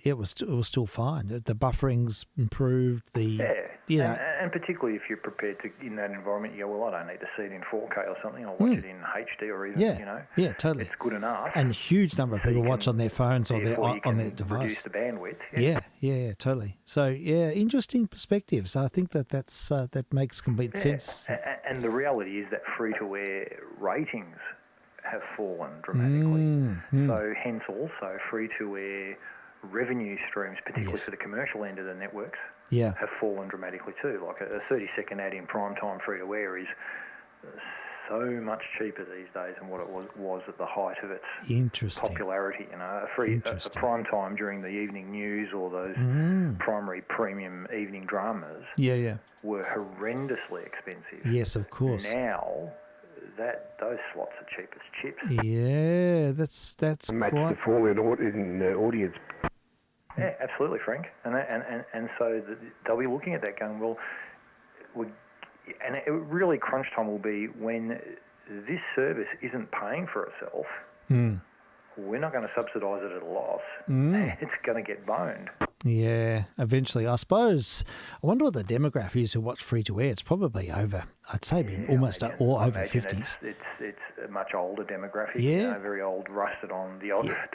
It was still fine. The buffering's improved. And particularly if you're prepared to, in that environment, you go, well, I don't need to see it in 4K or something. I'll watch it in HD or even, Yeah, totally. It's good enough. And a huge number of people watch on their phones or on their device. Reduce the bandwidth. Yeah, totally. So, interesting perspectives. I think that makes complete sense. And the reality is that free-to-air ratings have fallen dramatically. So hence also free-to-air revenue streams, particularly for the commercial end of the networks, have fallen dramatically too. Like a 30-second ad in prime time free-to-air is so much cheaper these days than what it was at the height of its popularity. A prime time during the evening news or those primary premium evening dramas were horrendously expensive. Yes, of course. Now those slots are cheap as chips. Yeah, that's match quite... the fall in audience. Yeah, absolutely, Frank. And so they'll be looking at that going, well, really crunch time will be when this service isn't paying for itself. We're not going to subsidise it at a loss. It's going to get boned. Yeah, eventually. I suppose, I wonder what the demographic is who watch free-to-air. It's probably over, I'd say, almost all over 50s. It's a much older demographic, Yeah. Very old, rusted on. The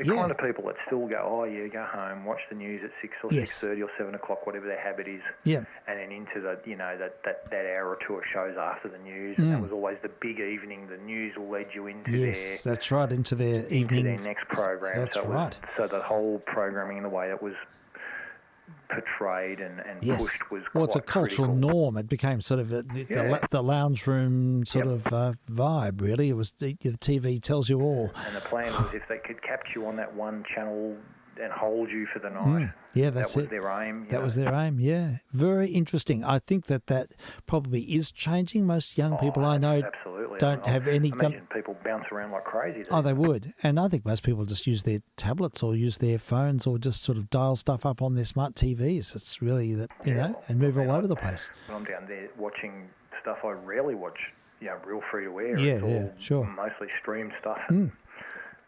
kind of people that still go, go home, watch the news at 6 or 6:30 or 7 o'clock, whatever their habit is. Yeah. And then into the, that hour or two of shows after the news. And that was always the big evening. The news will lead you into that's right, into their evening. Into their next program. That's right. So the whole programming in the way that was portrayed and pushed was quite it's a cultural critical. norm. It became sort of the lounge room sort of vibe, really. It was the TV tells you all. And the plan was if they could capture you on that one channel and hold you for the night. Yeah, that was their aim. That was their aim, yeah. Very interesting. I think that probably is changing. Most young people I know don't have any... Imagine people bounce around like crazy. They would. And I think most people just use their tablets or use their phones or just sort of dial stuff up on their smart TVs. It's really, and move all over the place. When I'm down there watching stuff, I rarely watch, real free-to-air. It's all mostly streamed stuff.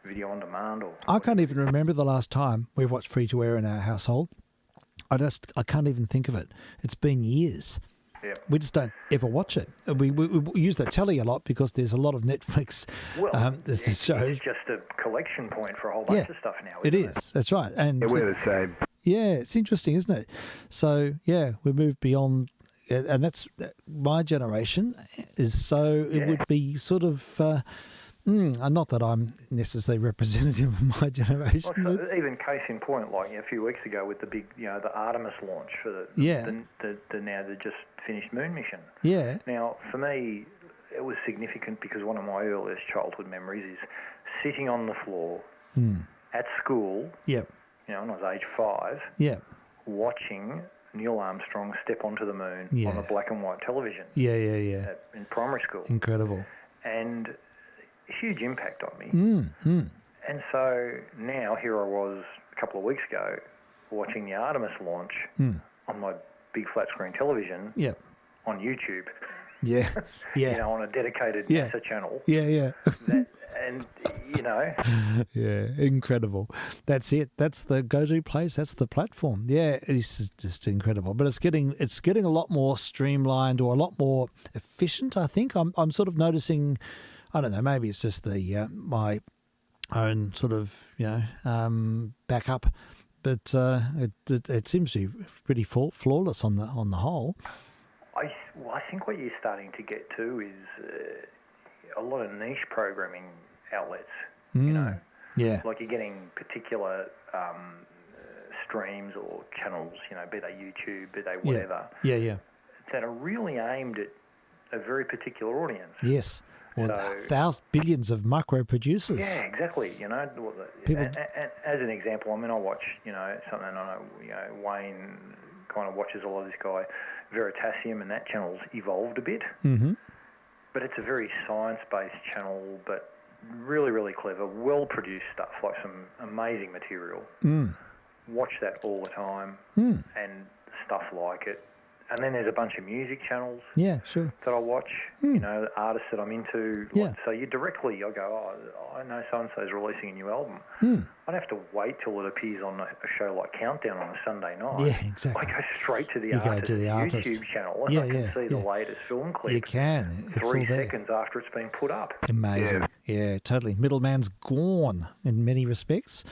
Video on demand. I can't even remember the last time we watched free-to-air in our household. I can't even think of it. It's been years. We just don't ever watch it. We use the telly a lot because there's a lot of Netflix shows. It's just a collection point for a whole bunch of stuff now. It is. That's right. And We're the same. yeah, it's interesting, isn't it? So yeah, we moved beyond, and that's my generation is so. It would be sort of. Not that I'm necessarily representative of my generation. Well, so even case in point, like a few weeks ago with the big, the Artemis launch for the now the just finished moon mission. Yeah. Now, for me, it was significant because one of my earliest childhood memories is sitting on the floor at school. Yep. When I was age 5. Yeah. Watching Neil Armstrong step onto the moon on a black and white television. Yeah. In primary school. Incredible. And huge impact on me. And so now here I was a couple of weeks ago watching the Artemis launch on my big flat screen television on YouTube. Yeah. Yeah. On a dedicated NASA channel. Yeah. And yeah, incredible. That's it. That's the go-to place. That's the platform. Yeah, it's just incredible. But it's getting a lot more streamlined or a lot more efficient. I think I'm sort of noticing. I don't know. Maybe it's just the my own sort of backup, but it seems to be pretty flawless on the whole. I think what you're starting to get to is a lot of niche programming outlets. Yeah. Like you're getting particular streams or channels. Be they YouTube, be they whatever. Yeah. That are really aimed at a very particular audience. Yes. Or billions of micro producers. Yeah, exactly. People... and as an example, I watch, something I know, Wayne kind of watches a lot of this guy, Veritasium, and that channel's evolved a bit. Mm-hmm. But it's a very science-based channel, but really, really clever, well-produced stuff, like some amazing material. Watch that all the time and stuff like it. And then there's a bunch of music channels that I watch, artists that I'm into. So you directly, I go, I know so-and-so's releasing a new album. I don't have to wait till it appears on a show like Countdown on a Sunday night. Yeah, exactly. I go straight to the artist's YouTube channel and I can see the latest film clip. You can. It's 3 seconds after it's been put up. Amazing. Yeah, totally. Middleman's gone in many respects.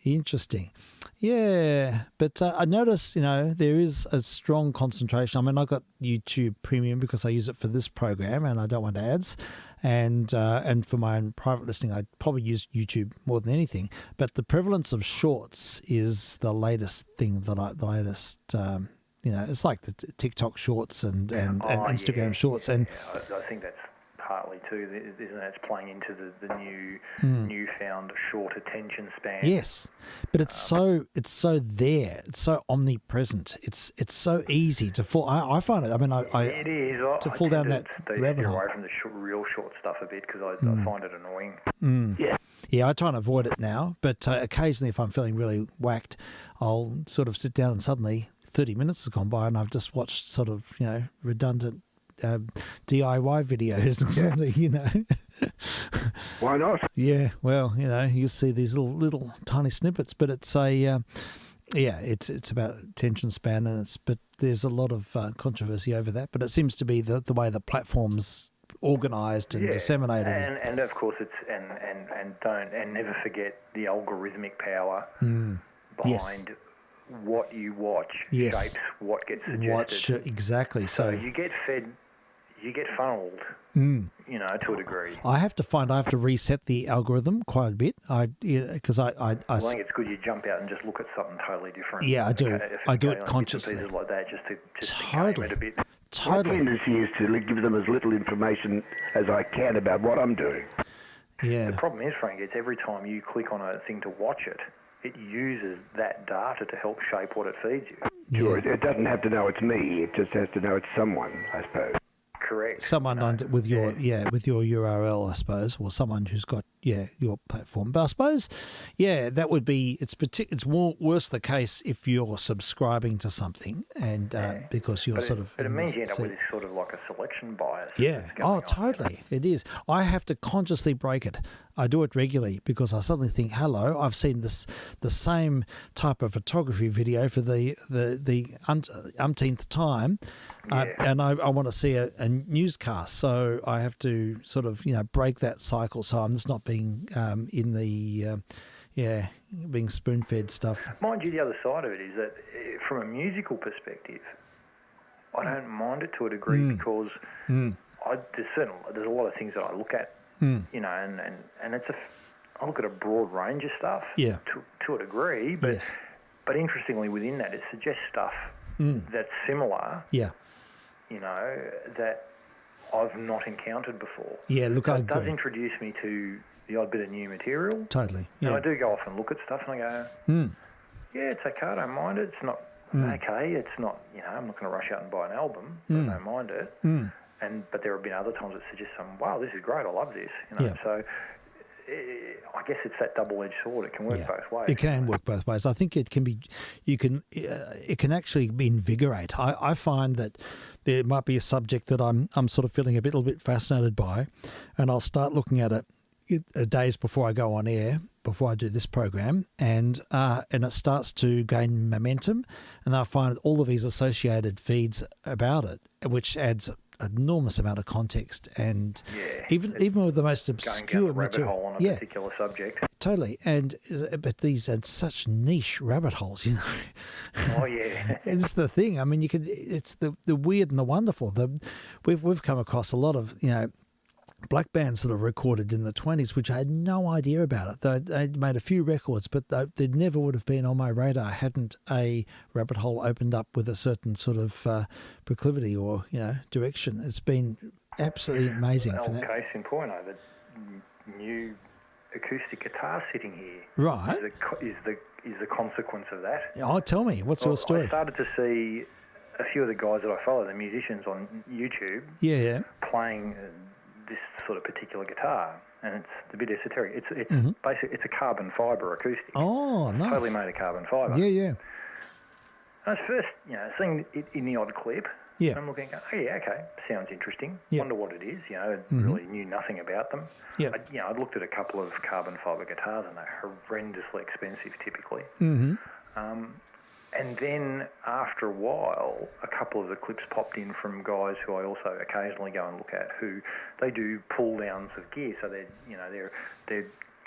Interesting. Yeah, but I notice, there is a strong concentration. I mean, I got YouTube Premium because I use it for this program and I don't want ads. And for my own private listening, I probably use YouTube more than anything. But the prevalence of shorts is the latest thing it's like the TikTok shorts and Instagram shorts. And I think that's partly too, isn't it? It's playing into the newfound short attention span. Yes, but it's so there. It's so omnipresent. It's so easy to fall. I find it. I mean, it is to fall down that rabbit hole. Away from the real short stuff a bit because I find it annoying. Yeah, I try and avoid it now. But occasionally, if I'm feeling really whacked, I'll sort of sit down and suddenly 30 minutes has gone by and I've just watched sort of redundant DIY videos or something, Why not? Yeah, well, you see these little tiny snippets, but it's it's about attention span, but there's a lot of controversy over that. But it seems to be the way the platform's organised and disseminated. And of course it's and never forget the algorithmic power behind what you watch shapes what gets suggested. Exactly. So you get funneled, to a degree. I have to reset the algorithm quite a bit. Because I think it's good you jump out and just look at something totally different. Yeah, I do. I do it consciously. Pieces like that, just to totally. game it a bit. Totally. My tendency is to give them as little information as I can about what I'm doing. Yeah. The problem is, Frank, it's every time you click on a thing to watch it, it uses that data to help shape what it feeds you. Sure, it doesn't have to know it's me. It just has to know it's someone, I suppose. Correct. Someone with your URL, I suppose, or someone who's got your platform. But I suppose, that would be it's more worse the case if you're subscribing to something and because you're But it means you end up with this sort of like a selection bias. Yeah. Oh, totally. It is. I have to consciously break it. I do it regularly because I suddenly think, hello, I've seen the same type of photography video for the umpteenth time, and I want to see a newscast. So I have to sort of, break that cycle. So I'm just not being in the, being spoon-fed stuff. Mind you, the other side of it is that from a musical perspective, I don't mind it to a degree because there's a lot of things that I look at, and I look at a broad range of stuff to a degree, but interestingly within that it suggests stuff that's similar, that I've not encountered before. Yeah, look, so I it agree. does introduce me to the odd bit of new material. Totally, yeah. And I do go off and look at stuff and I go, it's okay, I don't mind it. It's not okay, it's not, I'm not going to rush out and buy an album, but I don't mind it. But there have been other times that suggest wow, this is great, I love this. So I guess it's that double-edged sword. It can work both ways. It can work both ways. I think it can be, it can actually invigorate. I find that there might be a subject that I'm sort of feeling a little bit fascinated by, and I'll start looking at it days before I go on air, before I do this program, and it starts to gain momentum, and I find all of these associated feeds about it, which adds an enormous amount of context, and even with the most obscure material, hole on a particular subject. Totally, but these are such niche rabbit holes, Oh yeah, it's the thing. I mean, it's the weird and the wonderful. We've come across a lot of black bands that are recorded in the 20s, which I had no idea about it. They'd made a few records, but they never would have been on my radar hadn't a rabbit hole opened up with a certain sort of proclivity or direction. It's been absolutely amazing. Well, for that. Case in point, I have a new acoustic guitar sitting here. Right. Is the consequence of that? Oh, tell me, what's your story? I started to see a few of the guys that I follow, the musicians on YouTube, playing this sort of particular guitar, and it's a bit esoteric. It's basically it's a carbon fibre acoustic. Oh, nice. Totally made of carbon fibre. Yeah. I was first, seeing it in the odd clip. Yeah. I'm looking, okay, sounds interesting. Yeah. Wonder what it is. Really knew nothing about them. Yeah. I'd looked at a couple of carbon fibre guitars, and they're horrendously expensive typically. Mm-hmm. And then after a while, a couple of the clips popped in from guys who I also occasionally go and look at, who they do pull downs of gear. So they're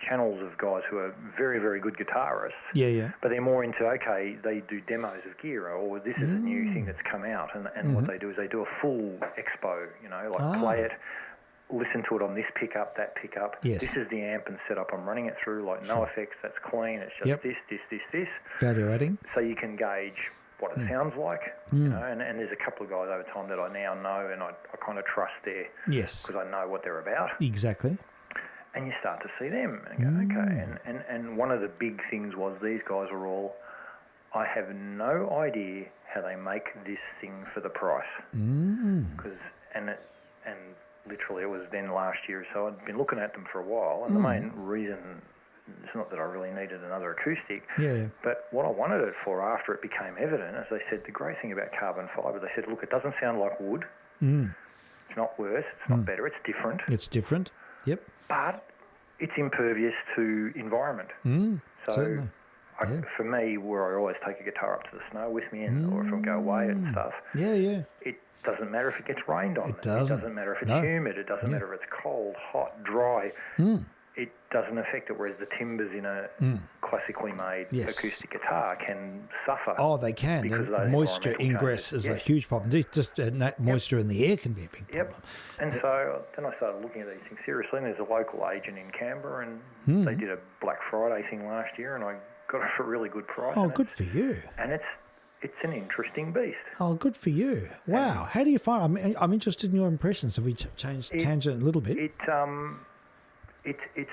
channels of guys who are very, very good guitarists. Yeah. But they're more into, they do demos of gear, or this is a new thing that's come out. And what they do is they do a full expo, play it, listen to it on this pickup, that pickup. Yes. This is the amp and setup I'm running it through, no effects, that's clean, it's just this. Value adding. So you can gauge what it sounds like, and there's a couple of guys over time that I now know and I kind of trust there. Yes. Because I know what they're about. Exactly. And you start to see them and go, okay. And one of the big things was these guys are all, I have no idea how they make this thing for the price. Because, and literally it was then last year, so I'd been looking at them for a while, and the main reason, it's not that I really needed another acoustic, but what I wanted it for after it became evident, as they said, the great thing about carbon fibre, they said, look, it doesn't sound like wood, it's not worse, it's not better, it's different. It's different, yep. But it's impervious to environment. Certainly. For me, where I always take a guitar up to the snow with me, or if I go away and stuff, it doesn't matter if it gets rained on. It doesn't matter if it's humid. It doesn't matter if it's cold, hot, dry. It doesn't affect it, whereas the timbers in a classically made acoustic guitar can suffer. Oh, they can. Because the moisture ingress is a huge problem. Just moisture in the air can be a big problem. And so then I started looking at these things seriously, and there's a local agent in Canberra, and they did a Black Friday thing last year, and I got it for a really good price. Oh, good for you. And it's an interesting beast. Oh, good for you. Wow. How do you find I'm interested in your impressions. Have we changed tangent a little bit? It's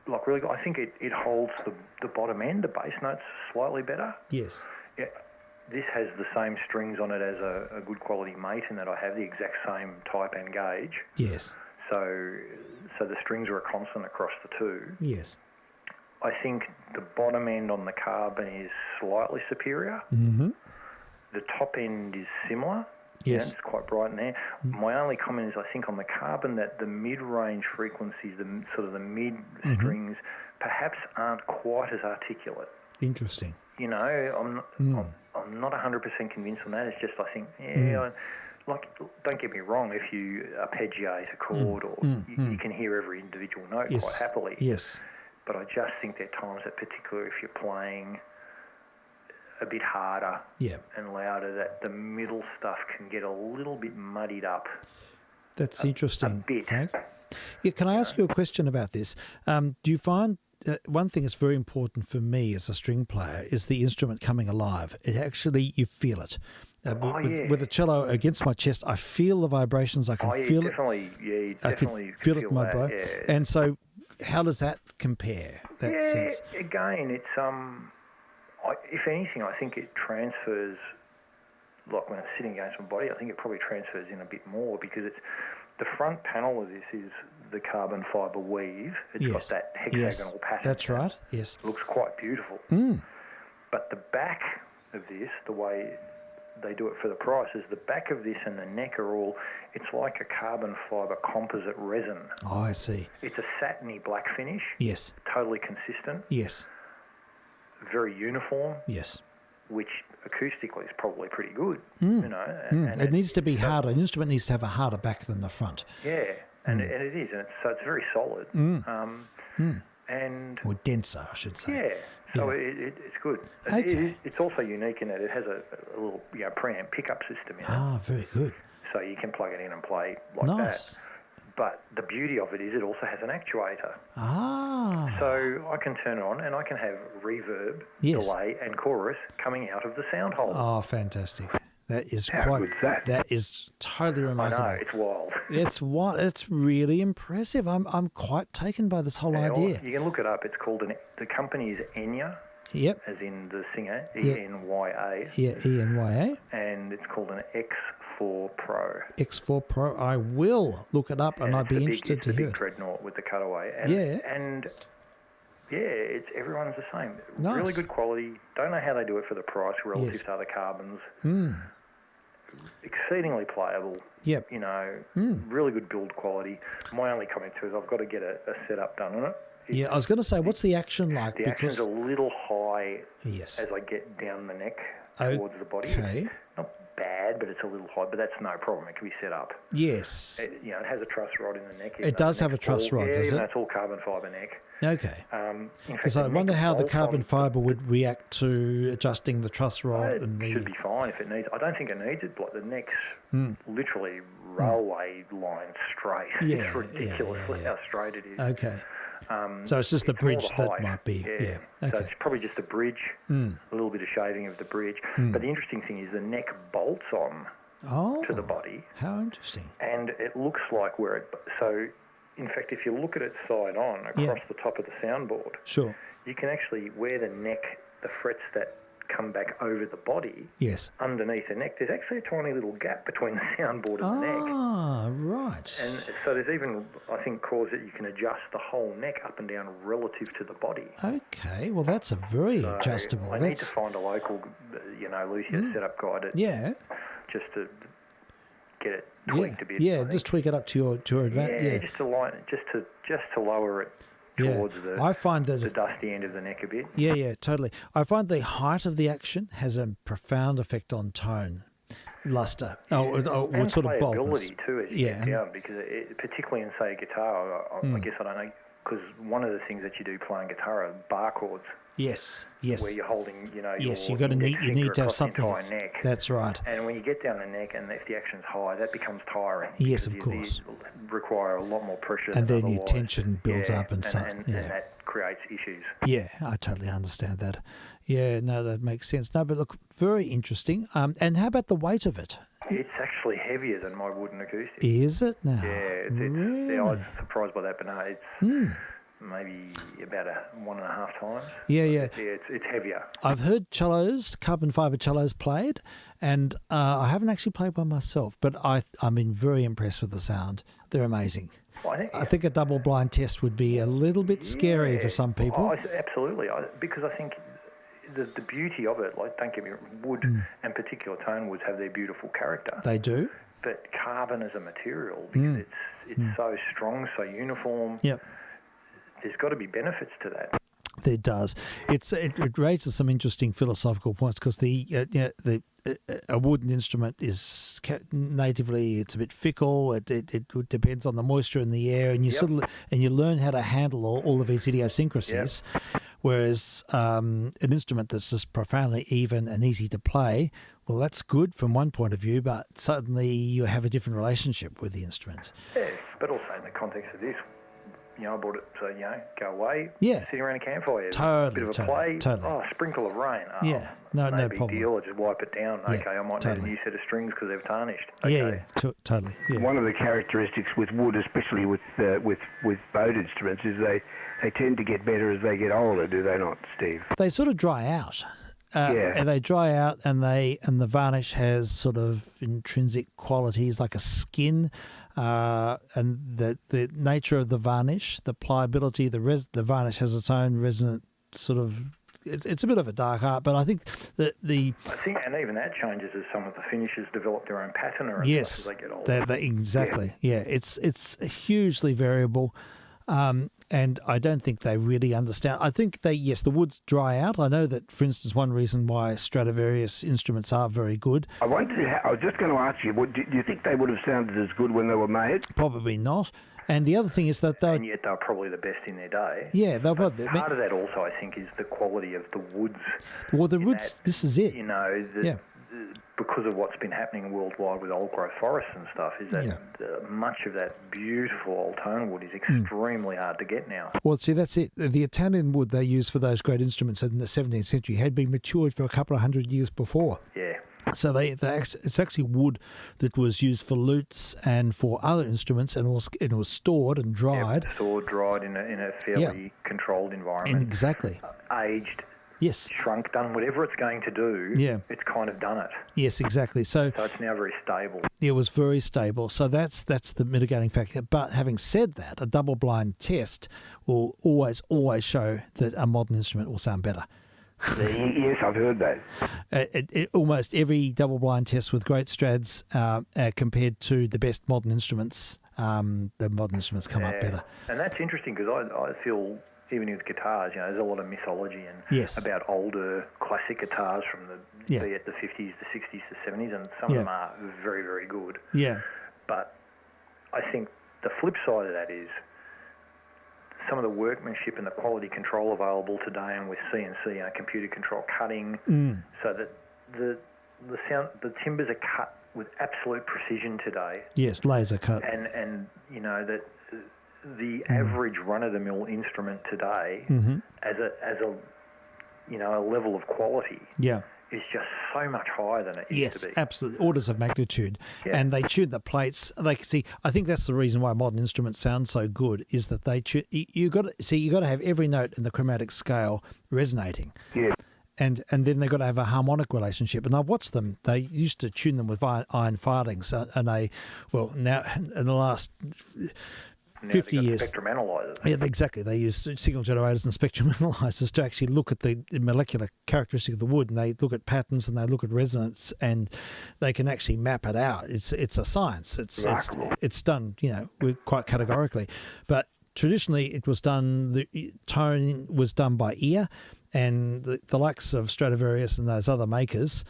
like really good. I think it holds the bottom end, the bass notes slightly better. Yes. Yeah, this has the same strings on it as a good quality mate in that I have the exact same type and gauge. Yes. So the strings are a constant across the two. Yes. I think the bottom end on the carbon is slightly superior. Mm-hmm. The top end is similar. Yes. It's quite bright in there. My only comment is I think on the carbon that the mid-range frequencies, the sort of the mid strings, perhaps aren't quite as articulate. Interesting. You know, I'm not 100% convinced on that. It's just I think, like, don't get me wrong, if you arpeggiate a chord you can hear every individual note quite happily. Yes. But I just think there are times that particularly if you're playing a bit harder and louder, that the middle stuff can get a little bit muddied up. That's interesting, a bit. Frank. Yeah, can I ask you a question about this? Do you find one thing that's very important for me as a string player is the instrument coming alive. It actually, you feel it. With a cello against my chest, I feel the vibrations. I can feel definitely, it. Yeah, you I definitely can feel it in my that, bone. yeah. And so, how does that compare? That sense. Again, it's if anything, I think it transfers. Like when it's sitting against my body, I think it probably transfers in a bit more because it's the front panel of this is the carbon fibre weave. It's got that hexagonal pattern. That's right. Yes. It looks quite beautiful. But the back of this, the way they do it for the price, is the back of this and the neck are all, it's like a carbon fibre composite resin. Oh, I see. It's a satiny black finish. Yes. Totally consistent. Yes. Very uniform. Yes. Which acoustically is probably pretty good, you know. And it needs to be harder. An instrument needs to have a harder back than the front. Yeah, and it is, and it's very solid. And or denser, I should say. Yeah, so it's good. Okay. It's also unique in that it has a little preamp pickup system in it. Ah, very good. So you can plug it in and play like Nice. that. But the beauty of it is it also has an actuator. Ah. So I can turn it on and I can have reverb, delay and chorus coming out of the sound hole. Oh, fantastic. That is How good's that? That is totally remarkable. I know, it's wild. It's really impressive. I'm quite taken by this whole idea. You can look it up. It's called, the company is Enya. Yep. As in the singer, E-N-Y-A. Yeah, E-N-Y-A. And it's called an X4 Pro. X4 Pro. I will look it up and I'd be interested to hear it. It's a big dreadnought with the cutaway. And it's everyone's the same. Nice. Really good quality. Don't know how they do it for the price relative to other carbons. Exceedingly playable. Yep. You know, really good build quality. My only comment too is I've got to get a setup done on it. I was going to say, what's the action like? The action's a little high as I get down the neck towards the body. Okay. Not bad, but it's a little high. But that's no problem. It can be set up. Yes. It has a truss rod in the neck. It does have a truss rod, does it? It's all carbon fibre neck. Okay. Because I wonder how the carbon fibre would react to adjusting the truss rod. It should be fine if it needs. I don't think it needs it. Like the neck's literally railway line straight. It's ridiculously how straight it is. Okay. So it's just the bridge that might be. Yeah. Okay. So it's probably just the bridge, a little bit of shaving of the bridge. But the interesting thing is the neck bolts on to the body. How interesting. And it looks like so in fact, if you look at it side on across the top of the soundboard, sure, you can actually, where the neck, the frets that come back over the body, underneath the neck, there's actually a tiny little gap between the soundboard and the neck. Ah, right. And so there's even, I think, cause that you can adjust the whole neck up and down relative to the body. Okay, well, that's a very adjustable. I need to find a local, Lucia setup guide. Just to get it tweaked a bit. Yeah, just tweak it up to your advantage. Yeah, just to lower it towards I find that the dusty end of the neck a bit. Yeah, totally. I find the height of the action has a profound effect on tone, luster, and sort of boldness. Playability too as you get down, because particularly in, say, guitar, I guess I don't know, because one of the things that you do playing guitar are bar chords. Yes. Where you're holding, you need to have something. Neck. That's right. And when you get down the neck, and if the action's high, that becomes tiring. Yes, of course. You require a lot more pressure. And then your tension builds up and stuff. And that creates issues. Yeah, I totally understand that. Yeah, no, that makes sense. No, but look, very interesting. And how about the weight of it? It's actually heavier than my wooden acoustic. Is it now? Yeah, really? I was surprised by that, but no, it's maybe about 1.5 times. Yeah. It's heavier. I've heard cellos, carbon fibre cellos played, and I haven't actually played one myself, but I'm very impressed with the sound. They're amazing. Well, I think a double-blind test would be a little bit scary for some people. Absolutely, because I think the beauty of it, like, don't get me wrong, wood and particular tone woods have their beautiful character. They do. But carbon as a material, because it's so strong, so uniform. Yep. There's got to be benefits to that. It does. It raises some interesting philosophical points because a wooden instrument is natively, it's a bit fickle. It depends on the moisture in the air, and you learn how to handle all of its idiosyncrasies. Yep. Whereas an instrument that's just profoundly even and easy to play, well, that's good from one point of view, but suddenly you have a different relationship with the instrument. Yeah, but also in the context of this, I bought it so, go away, sitting around a campfire, totally, a bit of a play, totally. Sprinkle of rain. No big problem. deal, I just wipe it down. Okay, I might need a new set of strings because they've tarnished. Okay. Totally. Yeah. One of the characteristics with wood, especially with bowed instruments, is they tend to get better as they get older, do they not, Steve? They sort of dry out. And they dry out, and the varnish has sort of intrinsic qualities like a skin, and the nature of the varnish, the pliability, the varnish has its own resonant sort of. It's a bit of a dark art, but I think that and even that changes as some of the finishers develop their own patina as they get older. Exactly. Yeah, it's hugely variable. And I don't think they really understand. I think the woods dry out. I know that, for instance, one reason why Stradivarius instruments are very good. I was just going to ask you, do you think they would have sounded as good when they were made? Probably not. And the other thing is that and yet they're probably the best in their day. Yeah, they're part of that also, I think, is the quality of the woods. Well, the woods. This is it. Because of what's been happening worldwide with old-growth forests and stuff, is that much of that beautiful old tone wood is extremely hard to get now. Well, see, that's it. The Italian wood they used for those great instruments in the 17th century had been matured for a couple of hundred years before. Yeah. So it's actually wood that was used for lutes and for other instruments, and it was stored and dried. Stored, dried in a fairly controlled environment. Exactly. Aged. Yes. Shrunk, done whatever it's going to do. Yeah. It's kind of done it. Yes, exactly. So it's now very stable. It was very stable. So that's the mitigating factor. But having said that, a double-blind test will always show that a modern instrument will sound better. Yes, I've heard that. Almost every double-blind test with great Strads compared to the best modern instruments, the modern instruments come up better. And that's interesting because I feel, even with guitars, there's a lot of mythology about older classic guitars from the 50s, the 60s, the 70s, and some of them are very, very good. Yeah. But I think the flip side of that is some of the workmanship and the quality control available today, and with CNC and computer control cutting, so that the timbers are cut with absolute precision today. Yes, laser cut. And that the average run-of-the-mill instrument today, as a level of quality, is just so much higher than it used to be. Yes, absolutely, orders of magnitude. Yeah. And they tune the plates. I think that's the reason why modern instruments sound so good, is that they tune. You got to have every note in the chromatic scale resonating. Yeah. And then they've got to have a harmonic relationship. And I've watched them. They used to tune them with iron filings, now in the last 50 years. Spectrum analyzers. Yeah, exactly. They use signal generators and spectrum analyzers to actually look at the molecular characteristic of the wood, and they look at patterns and they look at resonance, and they can actually map it out. It's a science. It's done, quite categorically. But traditionally, it was done. The tone was done by ear. And the likes of Stradivarius and those other makers,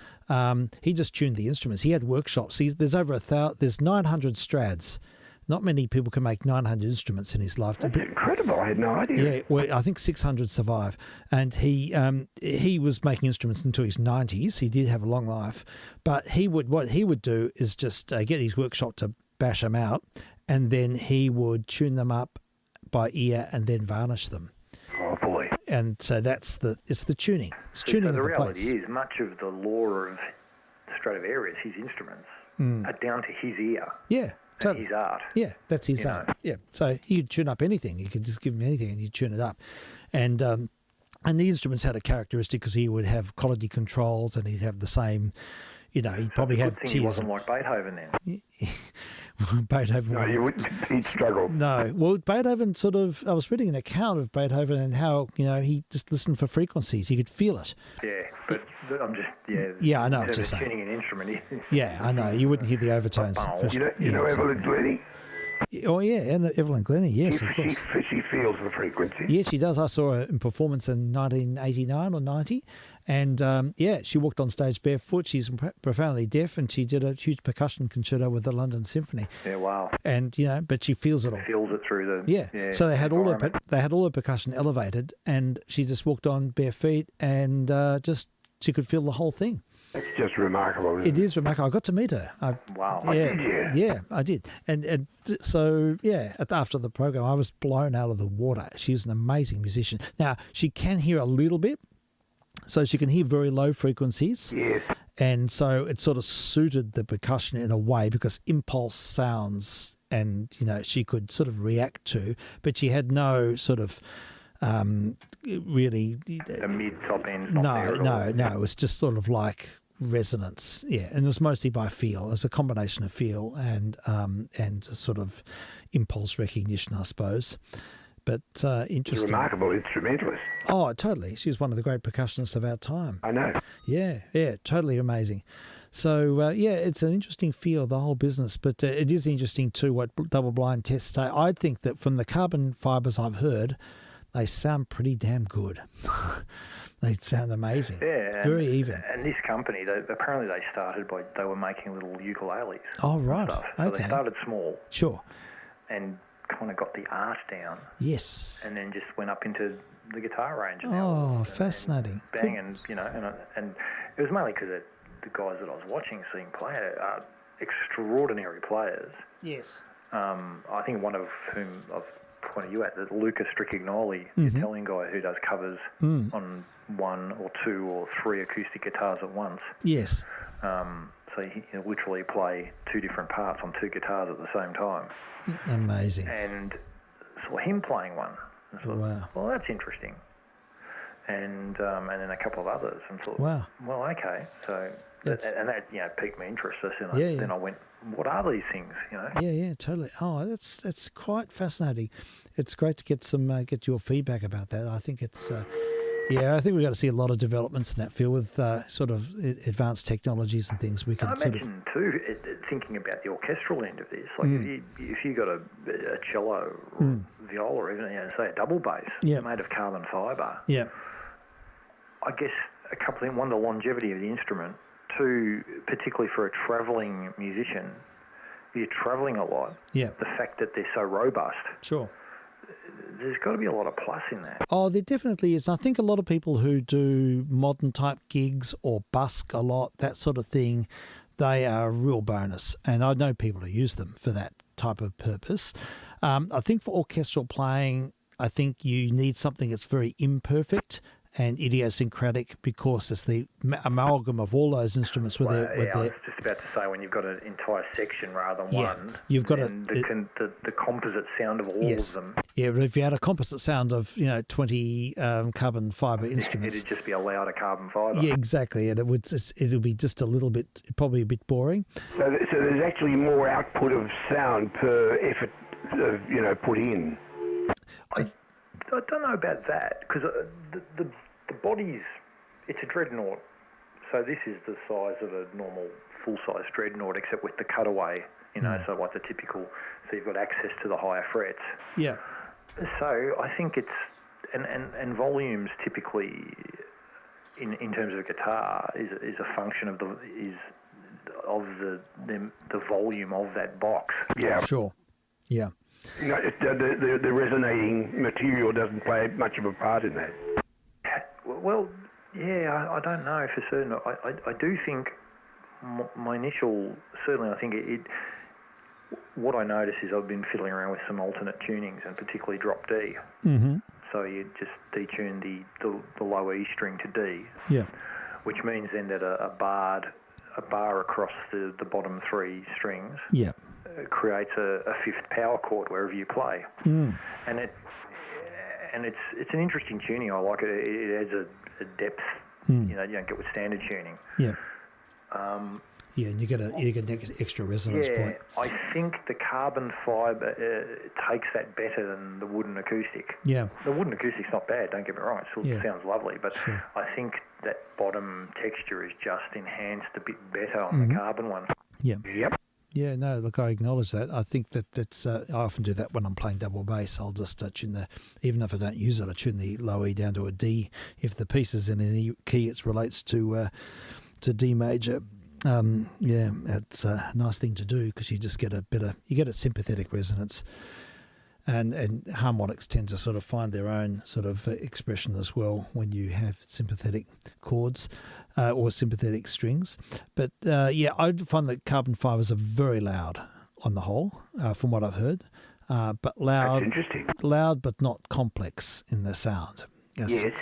he just tuned the instruments. He had workshops. There's 900 Strads. Not many people can make 900 instruments in his lifetime. That's incredible. I had no idea. Yeah, well, I think 600 survive. And he was making instruments until his 90s. He did have a long life. But what he would do is just get his workshop to bash them out, and then he would tune them up by ear and then varnish them. Oh, boy. And so it's the tuning. It's tuning of the plates. The reality is much of the lore of Stradivarius, his instruments, are down to his ear. Yeah. Totally. His art. Yeah, that's his art. Yeah, so he'd tune up anything. You could just give him anything and he'd tune it up. And the instruments had a characteristic because he would have quality controls, and he'd have the same, you know, he'd probably have Good thing tears. he wasn't like Beethoven then. Beethoven. No, you wouldn't. He'd struggle. No. Well, Beethoven sort of, I was reading an account of Beethoven and how, you know, he just listened for frequencies. He could feel it. Yeah, but I'm just, Yeah, I know in what terms you're of saying. tuning an instrument. Yeah, I know. You wouldn't hear the overtones. You know Evelyn Glennie? Oh, yeah, and Evelyn Glennie, yes, of course. She feels the frequency. Yes, she does. I saw her in performance in 1989 or 90. And, yeah, she walked on stage barefoot. She's profoundly deaf, and she did a huge percussion concerto with the London Symphony. Yeah, wow. And, you know, but she feels it all. Feels it through the... Yeah. So they had all her percussion elevated, and she just walked on bare feet, and she could feel the whole thing. It's just remarkable. It is remarkable. I got to meet her. Wow. Yeah, I did. And so, yeah, after the program, I was blown out of the water. She's an amazing musician. Now, she can hear a little bit, so she can hear very low frequencies. Yes. And so it sort of suited the percussion in a way because impulse sounds and, you know, she could sort of react to, but she had no sort of really... The mid-top end. No. It was just sort of like resonance, yeah, and it was mostly by feel. It was a combination of feel and a sort of impulse recognition, I suppose. But interesting. She's a remarkable instrumentalist. Oh, totally. She's one of the great percussionists of our time. I know. Yeah, totally amazing. So, yeah, it's an interesting field, the whole business, but it is interesting too what double-blind tests say. I think that from the carbon fibres I've heard, they sound pretty damn good. They sound amazing. Yeah, very even. And this company, apparently they were making little ukuleles. Oh, right. Stuff. So okay. they started small. Sure. And kind of got the art down. Yes. And then just went up into the guitar range. Oh, fascinating. And bang, and you know, and it was mainly because the guys that I was watching, seeing play are extraordinary players. Yes. I think one of whom I've pointed you at, that Lucas Stricagnoli, the Italian guy who does covers on 1 or 2 or 3 acoustic guitars at once. Yes. So he can literally play 2 different parts on 2 guitars at the same time. Amazing. And saw him playing one. And thought, wow. Well, that's interesting. And then a couple of others, and thought, wow. Well, okay. So that piqued my interest. So then I went, what are these things? You know? Yeah, totally. Oh, that's quite fascinating. It's great to get your feedback about that. I think it's. I think we've got to see a lot of developments in that field with sort of advanced technologies and things. We can I imagine too, thinking about the orchestral end of this, like if you got a cello or viola or even say a double bass made of carbon fibre. Yeah. I guess a couple of things. One, the longevity of the instrument. 2, particularly for a travelling musician, you're travelling a lot. Yeah. The fact that they're so robust. Sure. There's got to be a lot of plus in that. Oh, there definitely is. I think a lot of people who do modern type gigs or busk a lot, that sort of thing, they are a real bonus. And I know people who use them for that type of purpose. I think for orchestral playing, I think you need something that's very imperfect and idiosyncratic because it's the amalgam of all those instruments with their... I was just about to say, when you've got an entire section rather than one, you've got the composite sound of all of them. Yeah, but if you had a composite sound of 20 carbon fibre instruments, it'd just be a louder carbon fibre. Yeah, exactly, and it'll be just a little bit, probably a bit boring. So there's actually more output of sound per effort, put in. I don't know about that, because the body's, it's a dreadnought, so this is the size of a normal full-size dreadnought, except with the cutaway, so like the typical, so you've got access to the higher frets. Yeah. So I think it's, and volumes typically, in terms of a guitar, is a function of the volume of that box. Yeah. Sure. Yeah. No, the resonating material doesn't play much of a part in that. Well, yeah, I don't know for certain. I do think my initial, certainly I think what I notice is I've been fiddling around with some alternate tunings, and particularly drop D. Mm-hmm. So you just detune the lower E string to D. Yeah. Which means then that a bar across the bottom 3 strings. Yeah. Creates a 5th power chord wherever you play, and it's an interesting tuning. I like it. It adds a depth. You don't get with standard tuning. Yeah. Yeah, and you get an extra resonance point. I think the carbon fibre takes that better than the wooden acoustic. Yeah. The wooden acoustic's not bad, don't get me wrong. It still sounds lovely, but Sure. I think that bottom texture is just enhanced a bit better on the carbon one. Yeah. Yep. Yeah, no, look, I acknowledge that. I think that's I often do that when I'm playing double bass. I'll just tune even if I don't use it, I tune the low E down to a D. If the piece is in an E key, it relates to D major. It's a nice thing to do because you just get you get a sympathetic resonance, and harmonics tend to sort of find their own sort of expression as well when you have sympathetic chords or sympathetic strings. But I find that carbon fibers are very loud on the whole, from what I've heard, but loud. That's interesting. Loud but not complex in the sound. Yes.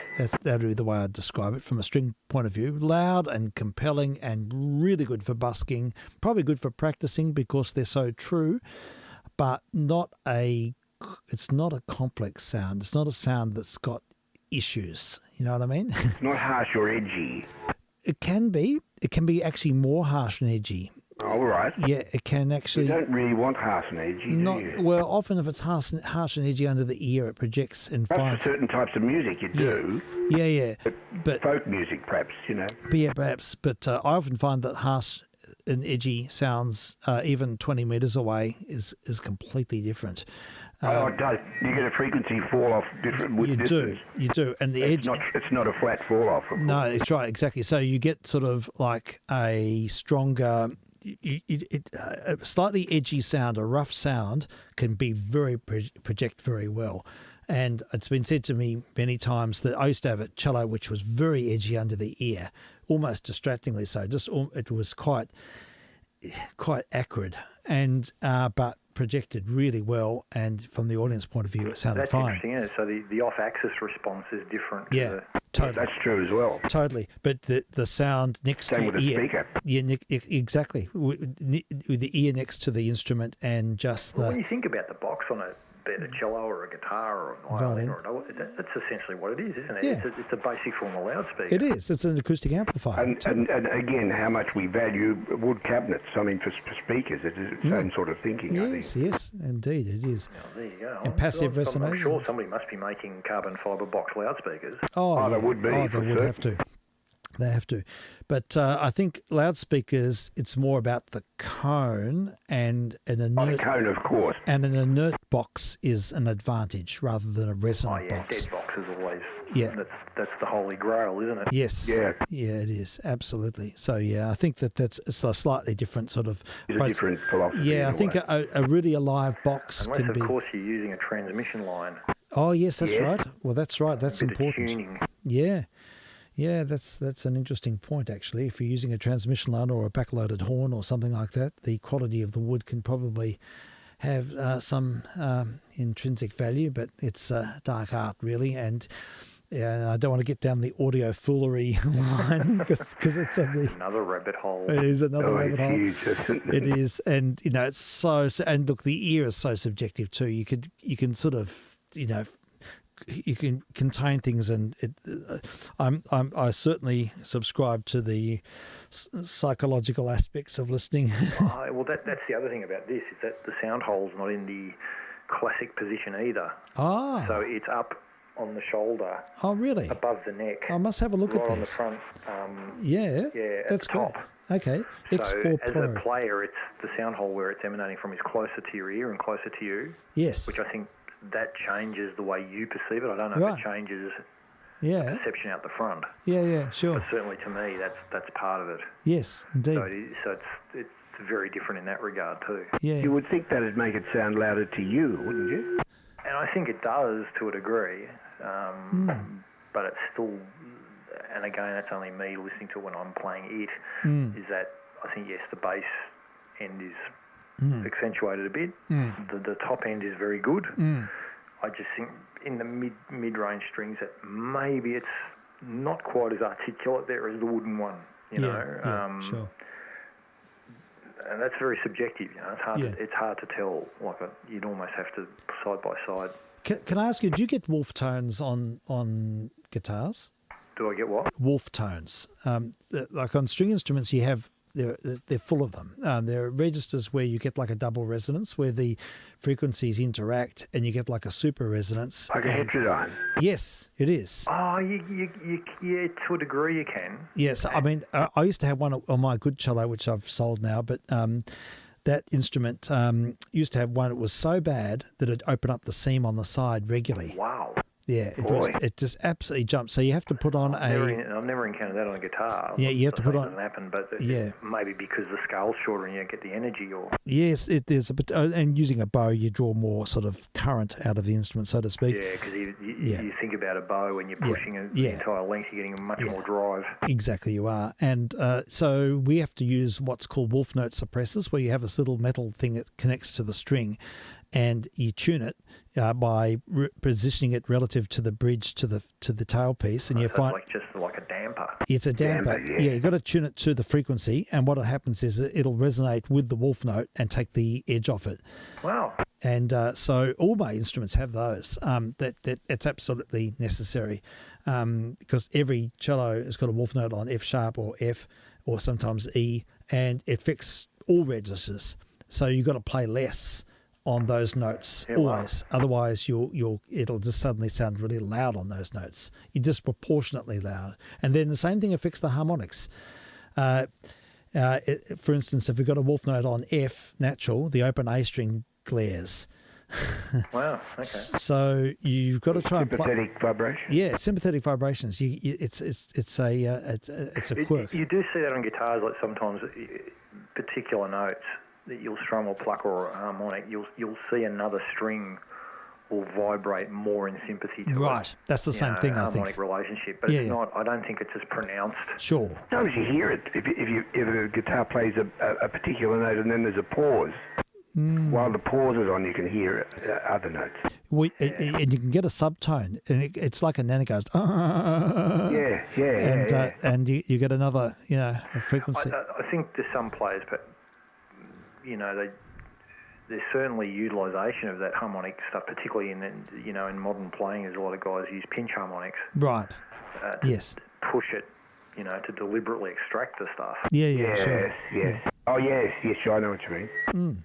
That would be the way I'd describe it from a string point of view. Loud and compelling and really good for busking. Probably good for practicing because they're so true, but it's not a complex sound. It's not a sound that's got issues. You know what I mean? It's not harsh or edgy. It can be. It can be actually more harsh and edgy. All right. Yeah, it can actually. You don't really want harsh and edgy, do you? Well, often if it's harsh and edgy under the ear, it projects and Perhaps finds. for certain types of music you do. Yeah. But Folk music, perhaps, Yeah, perhaps. But I often find that harsh and edgy sounds, even 20 metres away, is completely different. It does. You get a frequency fall off different with distance. You do. And the edge. It's not a flat fall off. No, it's right, exactly. So you get sort of like a stronger. A slightly edgy sound, a rough sound, can be project very well. And it's been said to me many times that I used to have a cello which was very edgy under the ear, almost distractingly so. It was quite acrid, and but projected really well. And from the audience point of view, it sounded fine. That's interesting, isn't it? So the off-axis response is different. Yeah, totally. That's true as well. Totally, but the sound next Same to with the ear, speaker. Yeah, exactly. With the ear next to the instrument, and just when you think about the box on be it a cello or a guitar or a violin or that's essentially what it is, isn't it? Yeah. It's a basic form of loudspeaker. It is. It's an acoustic amplifier. And again, how much we value wood cabinets. I mean, for speakers, it's the same sort of thinking, I think. Yes, indeed, it is. Oh, there you go. And passive resonation. I'm sure somebody must be making carbon fibre box loudspeakers. Oh, they would be. Oh, they would have to. They have to. But I think loudspeakers, it's more about the cone, and an inert... the cone, of course. And an inert box is an advantage rather than a resonant box. Dead box is always... Yeah. That's the holy grail, isn't it? Yes. Yeah. Yeah, it is. Absolutely. So, I think it's a slightly different sort of... It's a different philosophy. Yeah, I think a really alive box Unless, can be... of course, you're using a transmission line. Oh, yes, that's right. Well, that's right. That's a bit important. of tuning. Yeah. Yeah, that's an interesting point, actually. If you're using a transmission line or a backloaded horn or something like that, the quality of the wood can probably have some intrinsic value, but it's dark art, really. And I don't want to get down the audio foolery line because it's another rabbit hole. It is another rabbit hole. Huge, isn't it? It is, and it's so. And look, the ear is so subjective too. You can sort of you can contain things, and I certainly subscribe to the psychological aspects of listening. Well, that's the other thing about this, is that the sound hole's not in the classic position either. Ah. So it's up on the shoulder. Oh, really? Above the neck. I must have a look at this. On the front. Yeah. That's the top. Cool. Okay. So as a player, it's the sound hole where it's emanating from is closer to your ear and closer to you. Yes. Which I think that changes the way you perceive it. I don't know if it changes perception out the front. Yeah, sure. But certainly to me, that's part of it. Yes, indeed. So it's very different in that regard too. Yeah. You would think that'd make it sound louder to you, wouldn't you? And I think it does to a degree, but it's still, and again, that's only me listening to it when I'm playing it, is that I think, yes, the bass end is accentuated a bit. The top end is very good. I just think in the mid-range strings that maybe it's not quite as articulate there as the wooden one, you know. Sure. And that's very subjective, you know. It's hard to tell. You'd almost have to side by side. Can I ask you, do you get wolf tones on guitars? Do I get what? Wolf tones. Like on string instruments, you have they're full of them. There are registers where you get like a double resonance, where the frequencies interact, and you get like a super resonance. Like a heterodyne. Yes, it is. Oh, yeah, to a degree you can. Yes, I mean, I used to have one on my good cello, which I've sold now, but that instrument used to have one that was so bad that it'd open up the seam on the side regularly. Wow. Yeah, it just absolutely jumped. So you have to put on I've never encountered that on a guitar. Yeah, you have to put on. It doesn't happen, but Yeah. maybe because the scale's shorter and you don't get the energy, or Yes, there's a bit, and using a bow, you draw more sort of current out of the instrument, so to speak. yeah, because you think about a bow and you're pushing the entire length, you're getting much more drive. Exactly, you are. And so we have to use what's called wolf note suppressors, where you have this little metal thing that connects to the string, and you tune it by positioning it relative to the bridge to the tailpiece, and you find it's just like a damper. it's a damper. Yeah, you've got to tune it to the frequency, and what happens is it'll resonate with the wolf note and take the edge off it. Wow. And so all my instruments have those. That it's absolutely necessary, because every cello has got a wolf note on F sharp or F or sometimes E, and it affects all registers. So you've got to play less on those notes always. Wow. Otherwise, it'll just suddenly sound really loud on those notes. You're disproportionately loud. And then the same thing affects the harmonics. For instance, if we've got a wolf note on F natural, the open A string glares. Wow. Okay. So you've got to try sympathetic vibrations. Yeah, sympathetic vibrations. It's a quirk. You do see that on guitars, like sometimes particular notes that you'll strum or pluck or a harmonic, you'll see another string will vibrate more in sympathy to right. That's the same thing, I think. Harmonic relationship, but it's not. I don't think it's as pronounced. Sure. Sometimes you hear it if a guitar plays a particular note and then there's a pause. While the pause is on, you can hear other notes. And you can get a subtone, and it's like a nana goes. And you get another, a frequency. I think there's some players, but there's certainly utilisation of that harmonic stuff, particularly in modern playing. There's a lot of guys use pinch harmonics. Right. To push it, to deliberately extract the stuff. Yeah, sure. Yes. Oh, yes, sure, I know what you mean.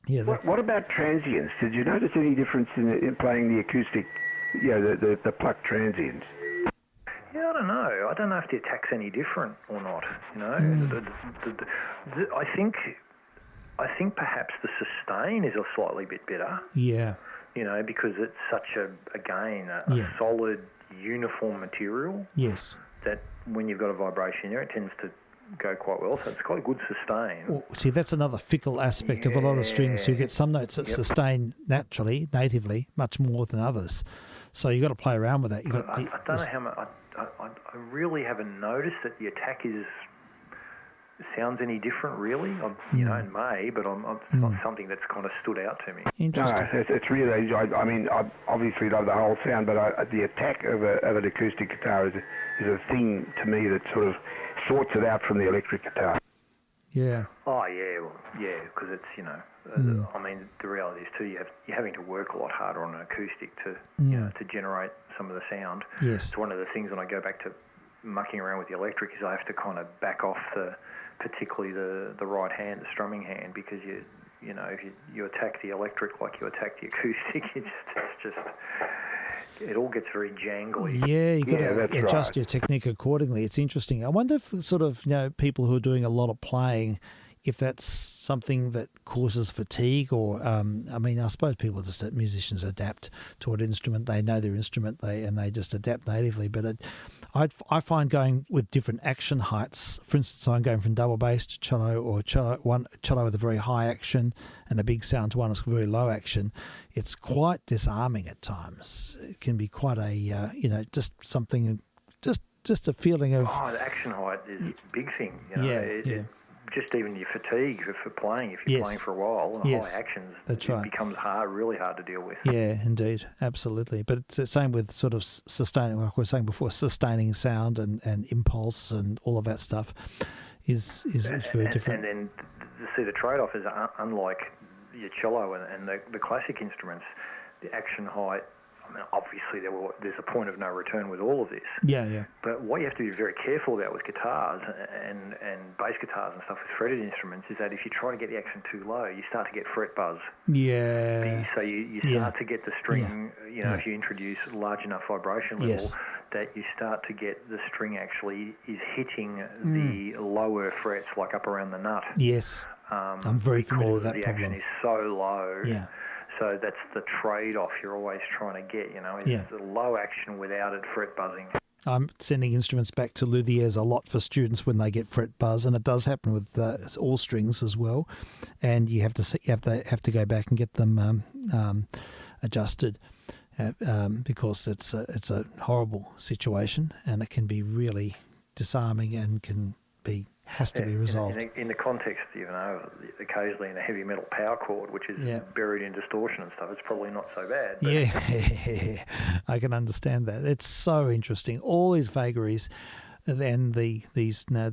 Yeah. What about transients? Did you notice any difference in playing the acoustic, the plucked transients? Yeah, I don't know. I don't know if the attack's any different or not. I think perhaps the sustain is a slightly bit better. Yeah. Because it's such a solid, uniform material. Yes. That when you've got a vibration there, it tends to go quite well. So it's quite a good sustain. Well, see, that's another fickle aspect of a lot of strings. You get some notes that sustain naturally, natively, much more than others. So you've got to play around with that. I don't know how much. I really haven't noticed that the attack sounds any different, really. It may, but it's not something that's kind of stood out to me. Interesting. No, it's really. I mean, I obviously love the whole sound, but the attack of an acoustic guitar is a thing to me that sort of sorts it out from the electric guitar. Yeah. Oh yeah, because it's I mean, the reality is too, you're having to work a lot harder on an acoustic to to generate some of the sound. Yes. It's one of the things when I go back to mucking around with the electric is I have to kind of back off particularly the right hand, the strumming hand, because if you attack the electric like you attack the acoustic, it all gets very jangly. Yeah, you got to adjust your technique accordingly. It's interesting. I wonder if sort of people who are doing a lot of playing, if that's something that causes fatigue, or I suppose musicians adapt to what instrument they know their instrument, and they just adapt natively. But I find going with different action heights. For instance, I'm going from double bass to cello, or cello with a very high action and a big sound to one that's very low action. It's quite disarming at times. It can be quite a just something, just a feeling of. Oh, the action height is a big thing. Just even your fatigue for playing, if you're playing for a while, and high actions, it becomes really hard to deal with. Yeah, indeed, absolutely. But it's the same with sort of sustaining, like we were saying before, sustaining sound and impulse and all of that stuff is very different. And then the trade-off is unlike your cello and the classic instruments, the action height I mean, obviously there's a point of no return with all of this. Yeah. But what you have to be very careful about with guitars and bass guitars and stuff with fretted instruments is that if you try to get the action too low, you start to get fret buzz. Yeah. So you start to get the string, if you introduce large enough vibration level, that you start to get the string actually is hitting the lower frets, like up around the nut. Yes. I'm very familiar with that the problem. action is so low. Yeah. So that's the trade-off you're always trying to get, is the low action without it fret buzzing. I'm sending instruments back to luthiers a lot for students when they get fret buzz, and it does happen with all strings as well. And you have to go back and get them adjusted because it's a horrible situation, and it can be really disarming and has to be resolved. In the context, occasionally in a heavy metal power chord, which is buried in distortion and stuff, it's probably not so bad. But Yeah, I can understand that. It's so interesting. All these vagaries, and the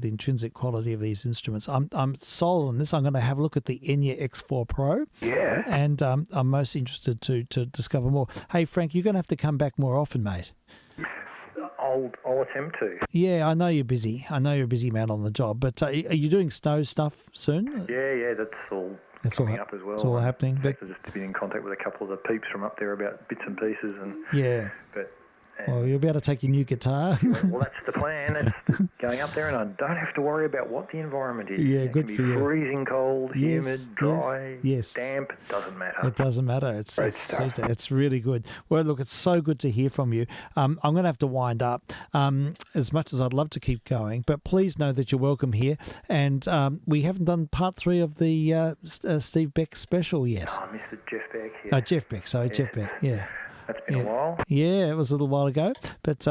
intrinsic quality of these instruments. I'm sold on this. I'm going to have a look at the Enya X4 Pro. Yeah. And I'm most interested to discover more. Hey, Frank, you're going to have to come back more often, mate. I'll attempt to. Yeah, I know you're busy. I know you're a busy man on the job, but are you doing snow stuff soon? Yeah, that's all coming up as well. It's all happening. But I've just been in contact with a couple of the peeps from up there about bits and pieces. Well, you'll be able to take your new guitar. Well, that's the plan. That's going up there, and I don't have to worry about what the environment is. Yeah, good for you. It can be freezing cold, humid, dry, yes. damp. Doesn't matter. It doesn't matter. It's really good. Well, look, it's so good to hear from you. I'm going to have to wind up. As much as I'd love to keep going, but please know that you're welcome here. And we haven't done part 3 of the Steve Beck special yet. Oh, Mr. Jeff Beck. Yeah. Jeff Beck. Sorry, Jeff Beck. Yeah. That's been a while. Yeah, it was a little while ago, but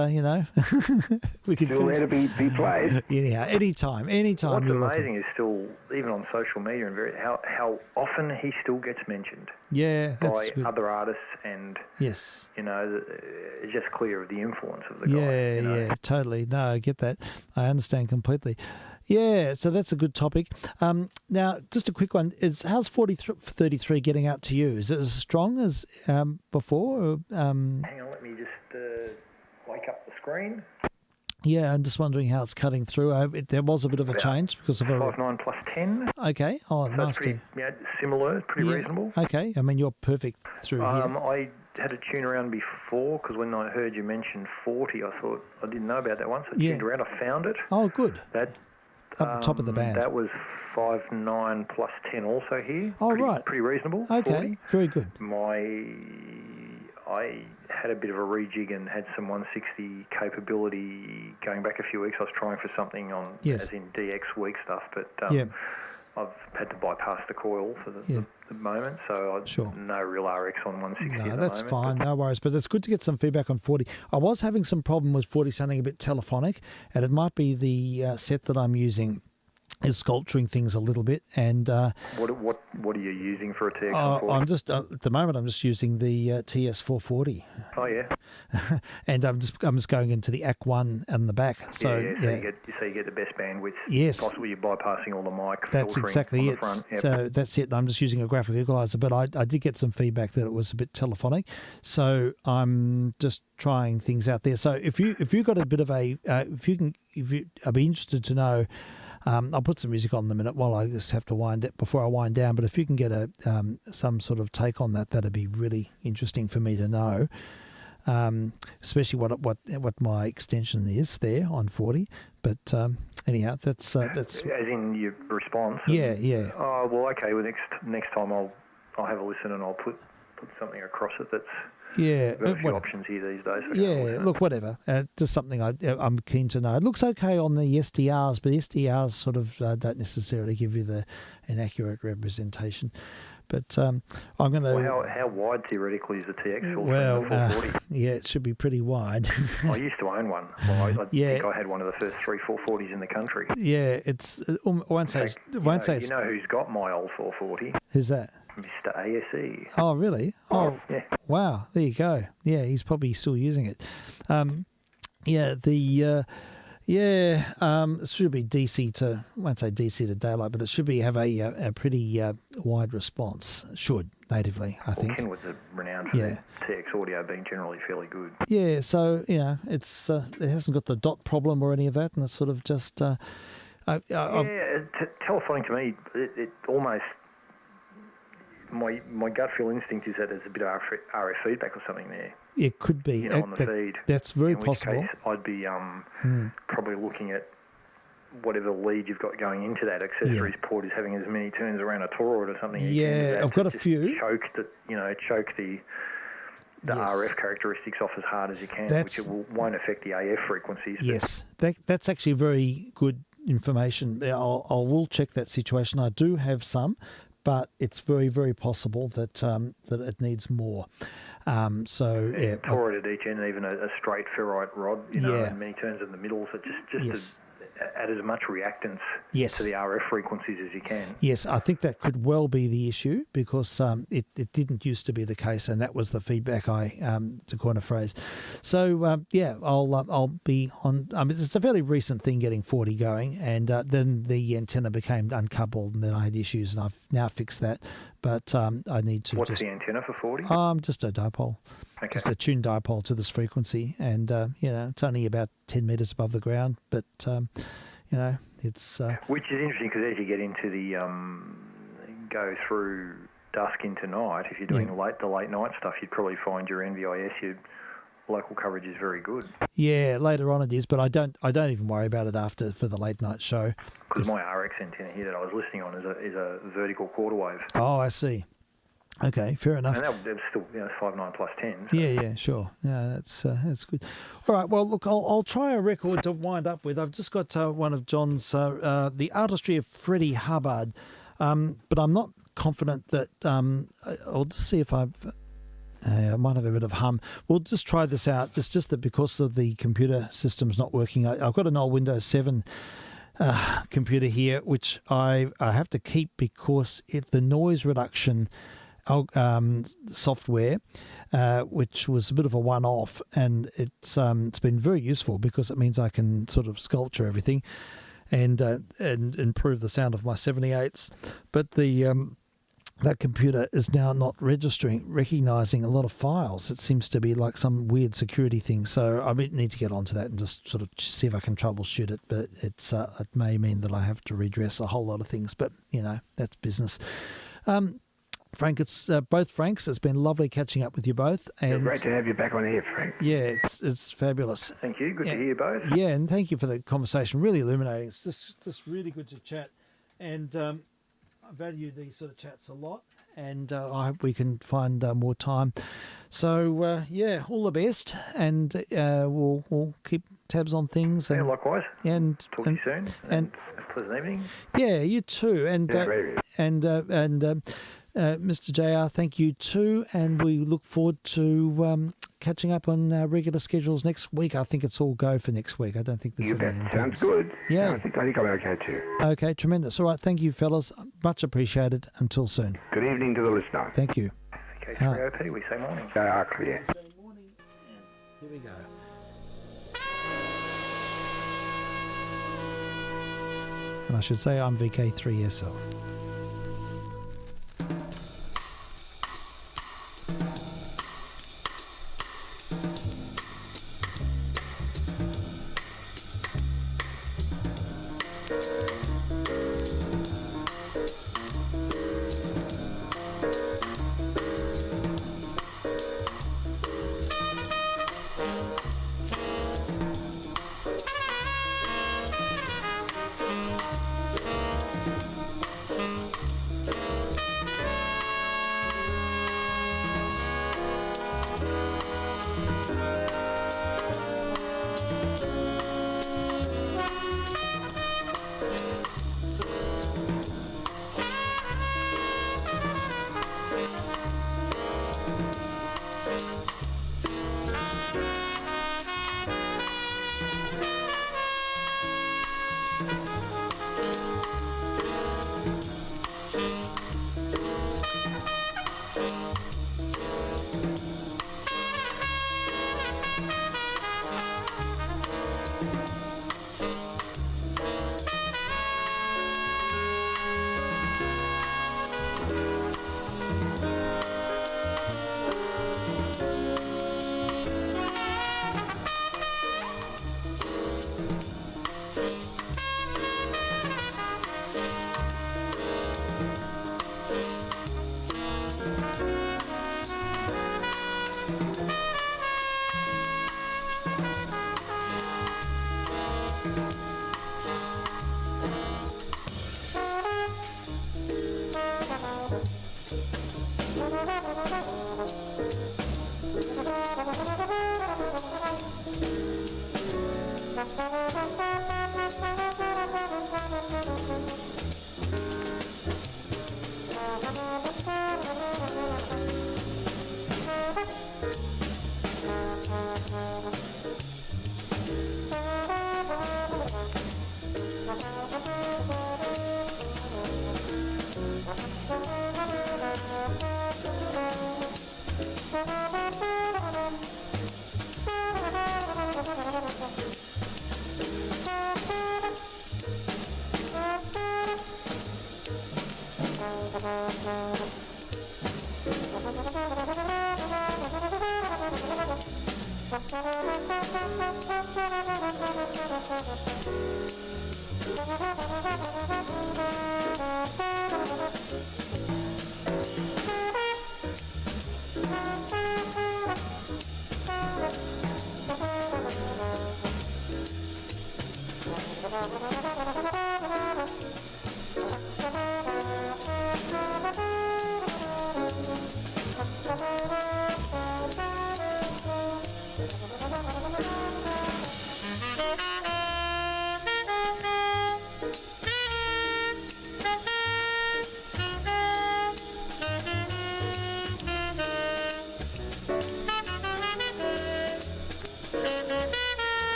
we can still there to be played. Anyhow, anytime. What's amazing is still, even on social media, and how often he still gets mentioned. Yeah, by other artists, and yes, it's just clear of the influence of the guy. Yeah, totally. No, I get that. I understand completely. Yeah, so that's a good topic. Now, just a quick one. How's 33 getting out to you? Is it as strong as before? Or, Hang on, let me just wake up the screen. Yeah, I'm just wondering how it's cutting through. There was a bit of a change because of 5.9 plus 10. Okay. Oh, so nice. Pretty, similar, pretty reasonable. Okay. I mean, you're perfect through here. I had a tune around before because when I heard you mention 40, I thought I didn't know about that one. So I tuned around. I found it. Oh, good. That up the top of the band. That was 5.9 plus 10 also here. Oh, right. Pretty reasonable. Okay. 40. Very good. I had a bit of a rejig and had some 160 capability going back a few weeks. I was trying for something on, as in DX weak stuff, but I've had to bypass the coil for the moment, so no real RX on 160 No, that's fine, no worries. But it's good to get some feedback on 40. I was having some problem with 40 sounding a bit telephonic, and it might be the set that I'm using is sculpturing things a little bit. And what are you using for a TX140? I'm just at the moment I'm just using the TS440. Oh yeah. And I'm just going into the AC1 and the back. So you get the best bandwidth. Yes. Possibly you're bypassing all the mic. That's exactly it. Yep. So that's it. I'm just using a graphic equalizer, but I did get some feedback that it was a bit telephonic. So I'm just trying things out there. So if you got a bit of a I'd be interested to know. I'll put some music on in a minute while I just have to before I wind down. But if you can get some sort of take on that, that'd be really interesting for me to know. Especially what my extension is there on 40. But anyhow, that's as in your response. Yeah. Oh well, okay. Well, next time I'll have a listen and I'll put something across it that's. Yeah, got a few options here these days. Look, whatever. Just something I'm keen to know. It looks okay on the SDRs, but SDRs sort of don't necessarily give you an accurate representation. But I'm going to. Well, how wide theoretically is the TX? Well, it should be pretty wide. I used to own one. Well, I think I had one of the first 3 440s in the country. Yeah, it's. I won't say. You know who's got my old 440? Who's that? Mr. ASE. Oh, really? Oh, yeah. Wow. There you go. Yeah, he's probably still using it. Yeah, it should be DC to, I won't say DC to daylight, but it should be have a pretty wide response. Should natively, I think. Kenwood's renowned for their TX audio being generally fairly good. Yeah, so it's it hasn't got the dot problem or any of that, and it's sort of just. Telephoning to me, it almost. My gut feel instinct is that there's a bit of RF feedback or something there. It could be on the feed. That's very in which possible. Case I'd be probably looking at whatever lead you've got going into that accessories port is having as many turns around a toroid or something. Yeah, I've got a few. Choke the RF characteristics off as hard as you can, which won't affect the AF frequencies. Yes, that's actually very good information. I will check that situation. I do have some, but it's very, very possible that that it needs more. Toroid at each end, even a straight ferrite rod, and many turns in the middle, so just to add as much reactance to the RF frequencies as you can. Yes, I think that could well be the issue because it didn't used to be the case, and that was the feedback to coin a phrase. So I'll be on. I mean, it's a fairly recent thing getting 40 going, and then the antenna became uncoupled, and then I had issues, and I've now fixed that. But I need to. What's the antenna for 40? Just a dipole. Okay. Just a tuned dipole to this frequency, and it's only about 10 meters above the ground, but it's which is interesting because as you get into the go through dusk into night, if you're doing the late night stuff, you'd probably find your NVIS, your local coverage is very good. Yeah, later on it is, but I don't even worry about it for the late night show. Because my RX antenna here that I was listening on is a vertical quarter wave. Oh, I see. Okay, fair enough. And that was still 5.9 plus 10. So. Yeah, sure. Yeah, that's good. All right, well, look, I'll try a record to wind up with. I've just got one of John's, The Artistry of Freddie Hubbard, but I'm not confident that, I'll just see if I might have a bit of hum. We'll just try this out. It's just that because of the computer system's not working, I've got an old Windows 7 computer here, which I have to keep because the noise reduction software, which was a bit of a one-off, and it's been very useful because it means I can sort of sculpture everything and improve the sound of my 78s. But that computer is now not recognizing a lot of files. It seems to be like some weird security thing. So I need to get onto that and just sort of see if I can troubleshoot it. But it may mean that I have to redress a whole lot of things. But that's business. Frank, it's both Franks. It's been lovely catching up with you both. And great to have you back on here, Frank. Yeah, it's fabulous. Thank you. Good to hear you both. Yeah, and thank you for the conversation. Really illuminating. It's just really good to chat. And I value these sort of chats a lot. And I hope we can find more time. So, all the best. And we'll keep tabs on things. And likewise. And talk to you soon. And a pleasant evening. Yeah, you too. And Mr. JR, thank you too, and we look forward to catching up on our regular schedules next week. I think it's all go for next week. I don't think there's any sounds good. Yeah. I think I'm okay too. Okay, tremendous. All right, thank you, fellas. Much appreciated. Until soon. Good evening to the listener. Thank you. vk3sl, we say morning. Clear. Say morning. Here we go. And I should say I'm vk3sl.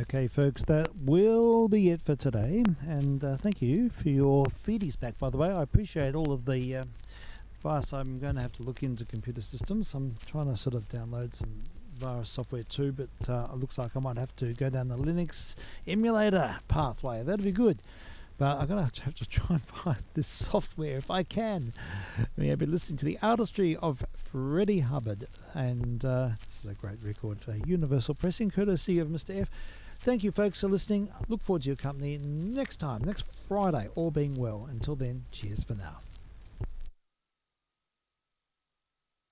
Okay, folks, that will be it for today. And thank you for your feedies back, by the way. I appreciate all of the advice. I'm going to have to look into computer systems. I'm trying to sort of download some virus software too, but it looks like I might have to go down the Linux emulator pathway. That'd be good. But I'm going to have to try and find this software if I can. I've been listening to the artistry of Freddie Hubbard, and this is a great record, Universal Pressing, courtesy of Mr. F. Thank you, folks, for listening. Look forward to your company next time, next Friday, all being well. Until then, cheers for now.